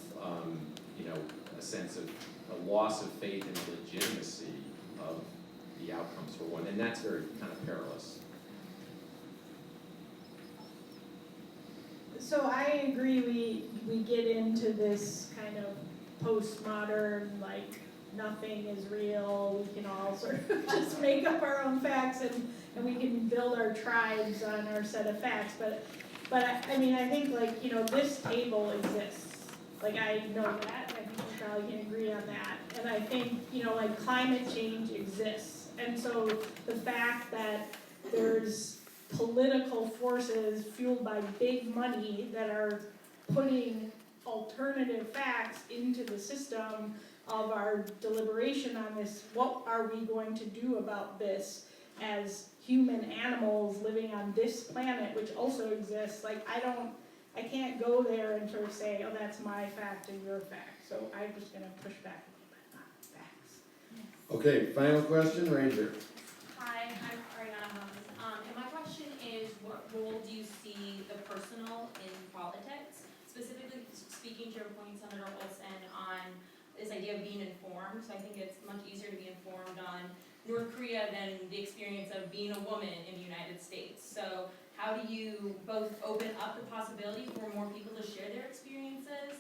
a sense of a loss of faith in the legitimacy of the outcomes for one, and that's very kind of perilous. So I agree, we get into this kind of postmodern, like, nothing is real, we can all sort of just make up our own facts and we can build our tribes on our set of facts, but I mean, I think, like, you know, this table exists, like, I know that, I think we probably can agree on that, and I think, you know, like, climate change exists, and so the fact that there's political forces fueled by big money that are putting alternative facts into the system of our deliberation on this, what are we going to do about this as human animals living on this planet, which also exists. Like, I can't go there and sort of say, oh, that's my fact and your fact, so I'm just gonna push back a little bit on facts. Okay, final question, right here. Hi, I'm Ariana Holmes. And my question is, what role do you see the personal in politics? Specifically speaking to your point, Senator Olson, on this idea of being informed. So I think it's much easier to be informed on North Korea than the experience of being a woman in the United States. So how do you both open up the possibility for more people to share their experiences,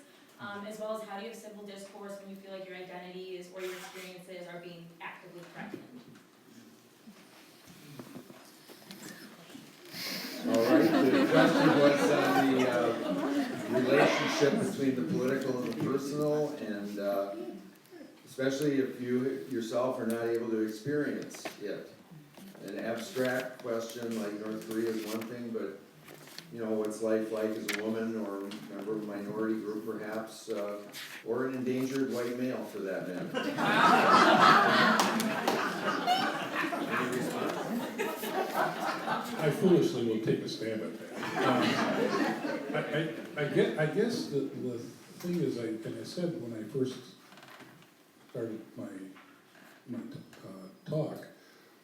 as well as how do you have civil discourse when you feel like your identities or your experiences are being actively threatened? All right, the question was on the relationship between the political and the personal, and especially if you yourself are not able to experience it. An abstract question like North Korea is one thing, but you know, what's life like as a woman or a member of a minority group perhaps, or an endangered white male for that matter. Any response? I foolishly will take a stab at that. I guess the thing is, and I said when I first started my talk,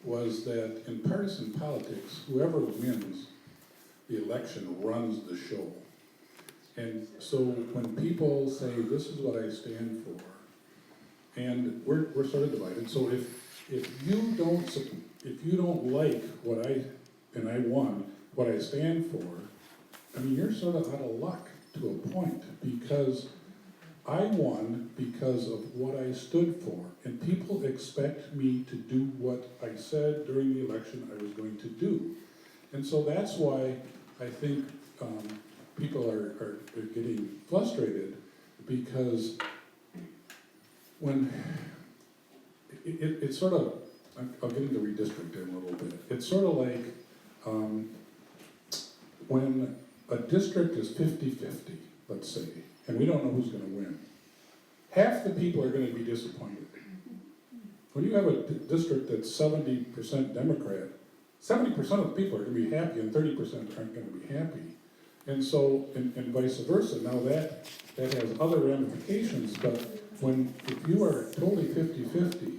was that in partisan politics, whoever wins the election runs the show. And so when people say, this is what I stand for, and we're sort of divided, so if you don't like what I won, what I stand for, I mean, you're sort of out of luck to a point, because I won because of what I stood for, and people expect me to do what I said during the election I was going to do. And so that's why I think people are getting frustrated, because when it's sort of, I'll get into redistricting a little bit. It's sort of like when a district is 50-50, let's say, and we don't know who's going to win, half the people are going to be disappointed. When you have a district that's 70% Democrat, 70% of the people are going to be happy and 30% aren't going to be happy. And so, and vice versa. Now that has other ramifications, but if you are totally 50-50,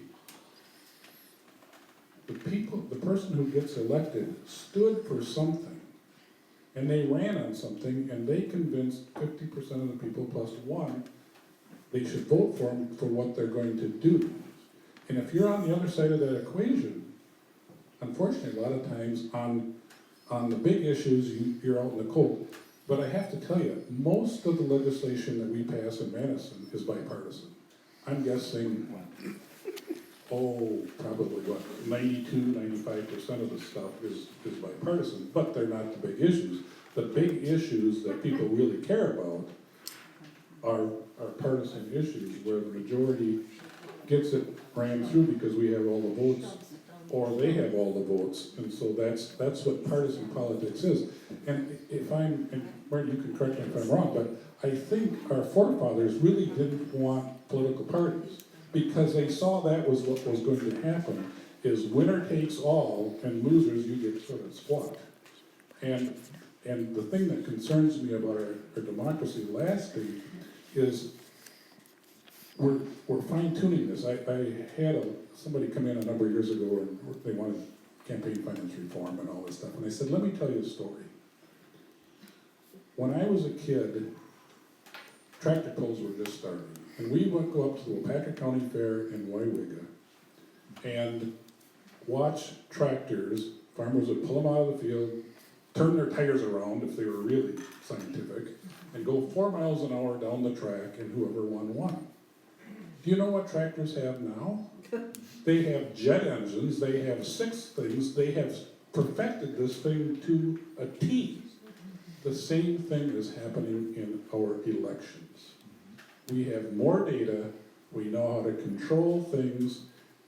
the person who gets elected stood for something, and they ran on something, and they convinced 50% of the people plus one they should vote for them for what they're going to do. And if you're on the other side of that equation, unfortunately, a lot of times on the big issues, you're out in the cold. But I have to tell you, most of the legislation that we pass in Madison is bipartisan. I'm guessing, probably what, 92-95% of the stuff is bipartisan, but they're not the big issues. The big issues that people really care about are partisan issues, where the majority gets it ran through because we have all the votes, or they have all the votes, and so that's what partisan politics is. And Marty, you can correct me if I'm wrong, but I think our forefathers really didn't want political parties, because they saw that was what was going to happen, is winner takes all, and losers you get sort of squat. And the thing that concerns me about our democracy, lastly, is we're fine-tuning this. I had somebody come in a number of years ago, and they wanted campaign finance reform and all this stuff, and I said, let me tell you a story. When I was a kid, tractor pulls were just starting, and we would go up to the Waupaca County Fair in Wywiga, and watch tractors, farmers would pull them out of the field, turn their tires around if they were really scientific, and go 4 miles an hour down the track, and whoever won. Do you know what tractors have now? They have jet engines, they have 6 things, they have perfected this thing to a T. The same thing is happening in our elections. We have more data, we know how to control things,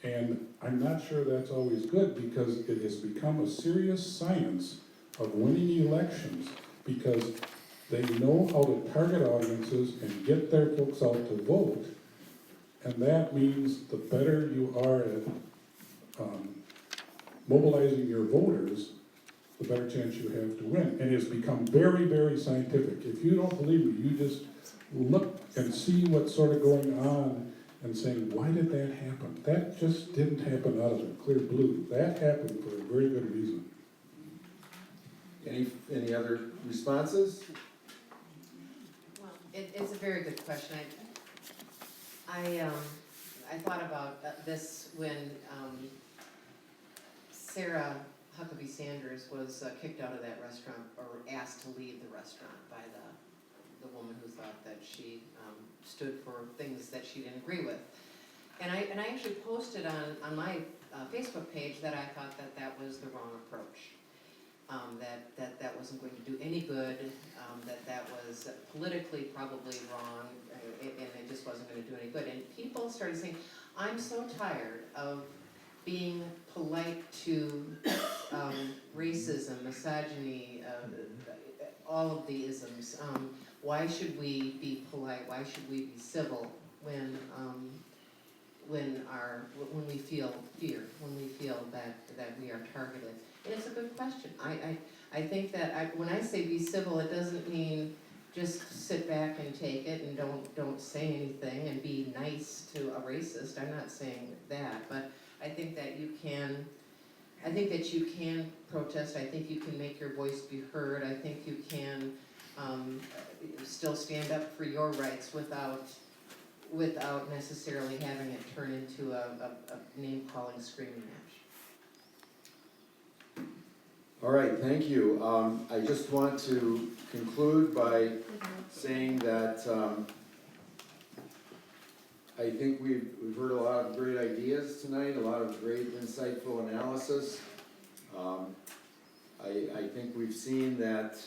and I'm not sure that's always good because it has become a serious science of winning elections because they know how to target audiences and get their folks out to vote. And that means the better you are at mobilizing your voters, the better chance you have to win. And it's become very, very scientific. If you don't believe me, you just look and see what's sort of going on and saying, why did that happen? That just didn't happen out of the clear blue. That happened for a very good reason. Any other responses? Well, it's a very good question. I thought about this when Sarah Huckabee Sanders was kicked out of that restaurant, or asked to leave the restaurant by the woman who thought that she stood for things that she didn't agree with. And I actually posted on my Facebook page that I thought that was the wrong approach. That wasn't going to do any good, that was politically probably wrong, and it just wasn't going to do any good. And people started saying, I'm so tired of being polite to racism, misogyny, all of the isms. Why should we be polite? Why should we be civil when we feel fear, when we feel that we are targeted? And it's a good question. I think that when I say be civil, it doesn't mean just sit back and take it and don't say anything and be nice to a racist. I'm not saying that, but I think that you can protest. I think you can make your voice be heard. I think you can still stand up for your rights without necessarily having it turn into a name-calling, screaming match. All right, thank you. I just want to conclude by saying that I think we've heard a lot of great ideas tonight, a lot of great insightful analysis. I think we've seen that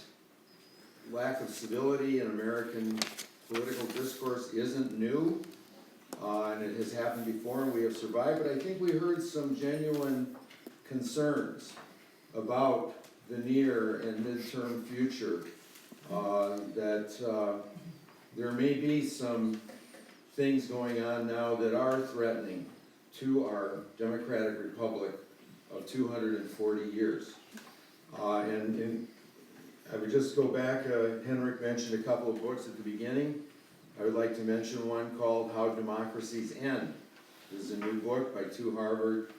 lack of civility in American political discourse isn't new, and it has happened before and we have survived, but I think we heard some genuine concerns about the near and midterm future, that there may be some things going on now that are threatening to our democratic republic of 240 years. And I would just go back, Henrik mentioned a couple of books at the beginning. I would like to mention one called How Democracies End. This is a new book by 2 Harvard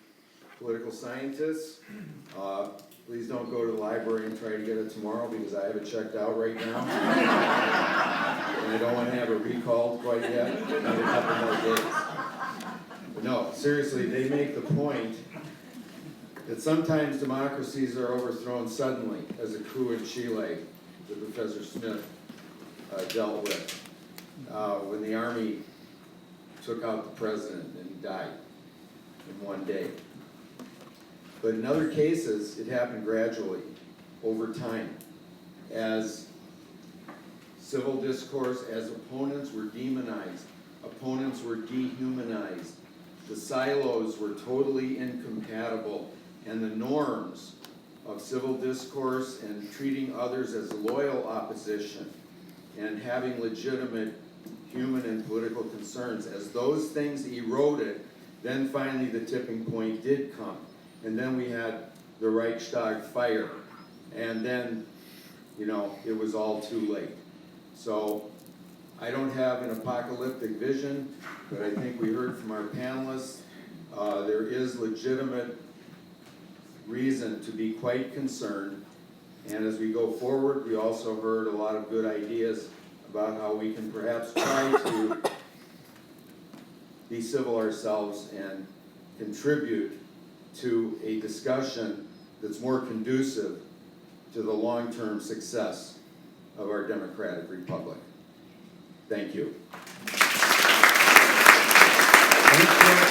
political scientists. Please don't go to the library and try to get it tomorrow because I have it checked out right now. And I don't want to have it recalled quite yet. I need a couple more days. But no, seriously, they make the point that sometimes democracies are overthrown suddenly, as a coup in Chile that Professor Smith dealt with, when the army took out the president and he died in one day. But in other cases, it happened gradually, over time, as civil discourse, as opponents were demonized, opponents were dehumanized, the silos were totally incompatible, and the norms of civil discourse and treating others as loyal opposition and having legitimate human and political concerns, as those things eroded, then finally the tipping point did come. And then we had the Reichstag fire, and then, it was all too late. So I don't have an apocalyptic vision, but I think we heard from our panelists, there is legitimate reason to be quite concerned. And as we go forward, we also heard a lot of good ideas about how we can perhaps try to be civil ourselves and contribute to a discussion that's more conducive to the long-term success of our democratic republic. Thank you. Thanks,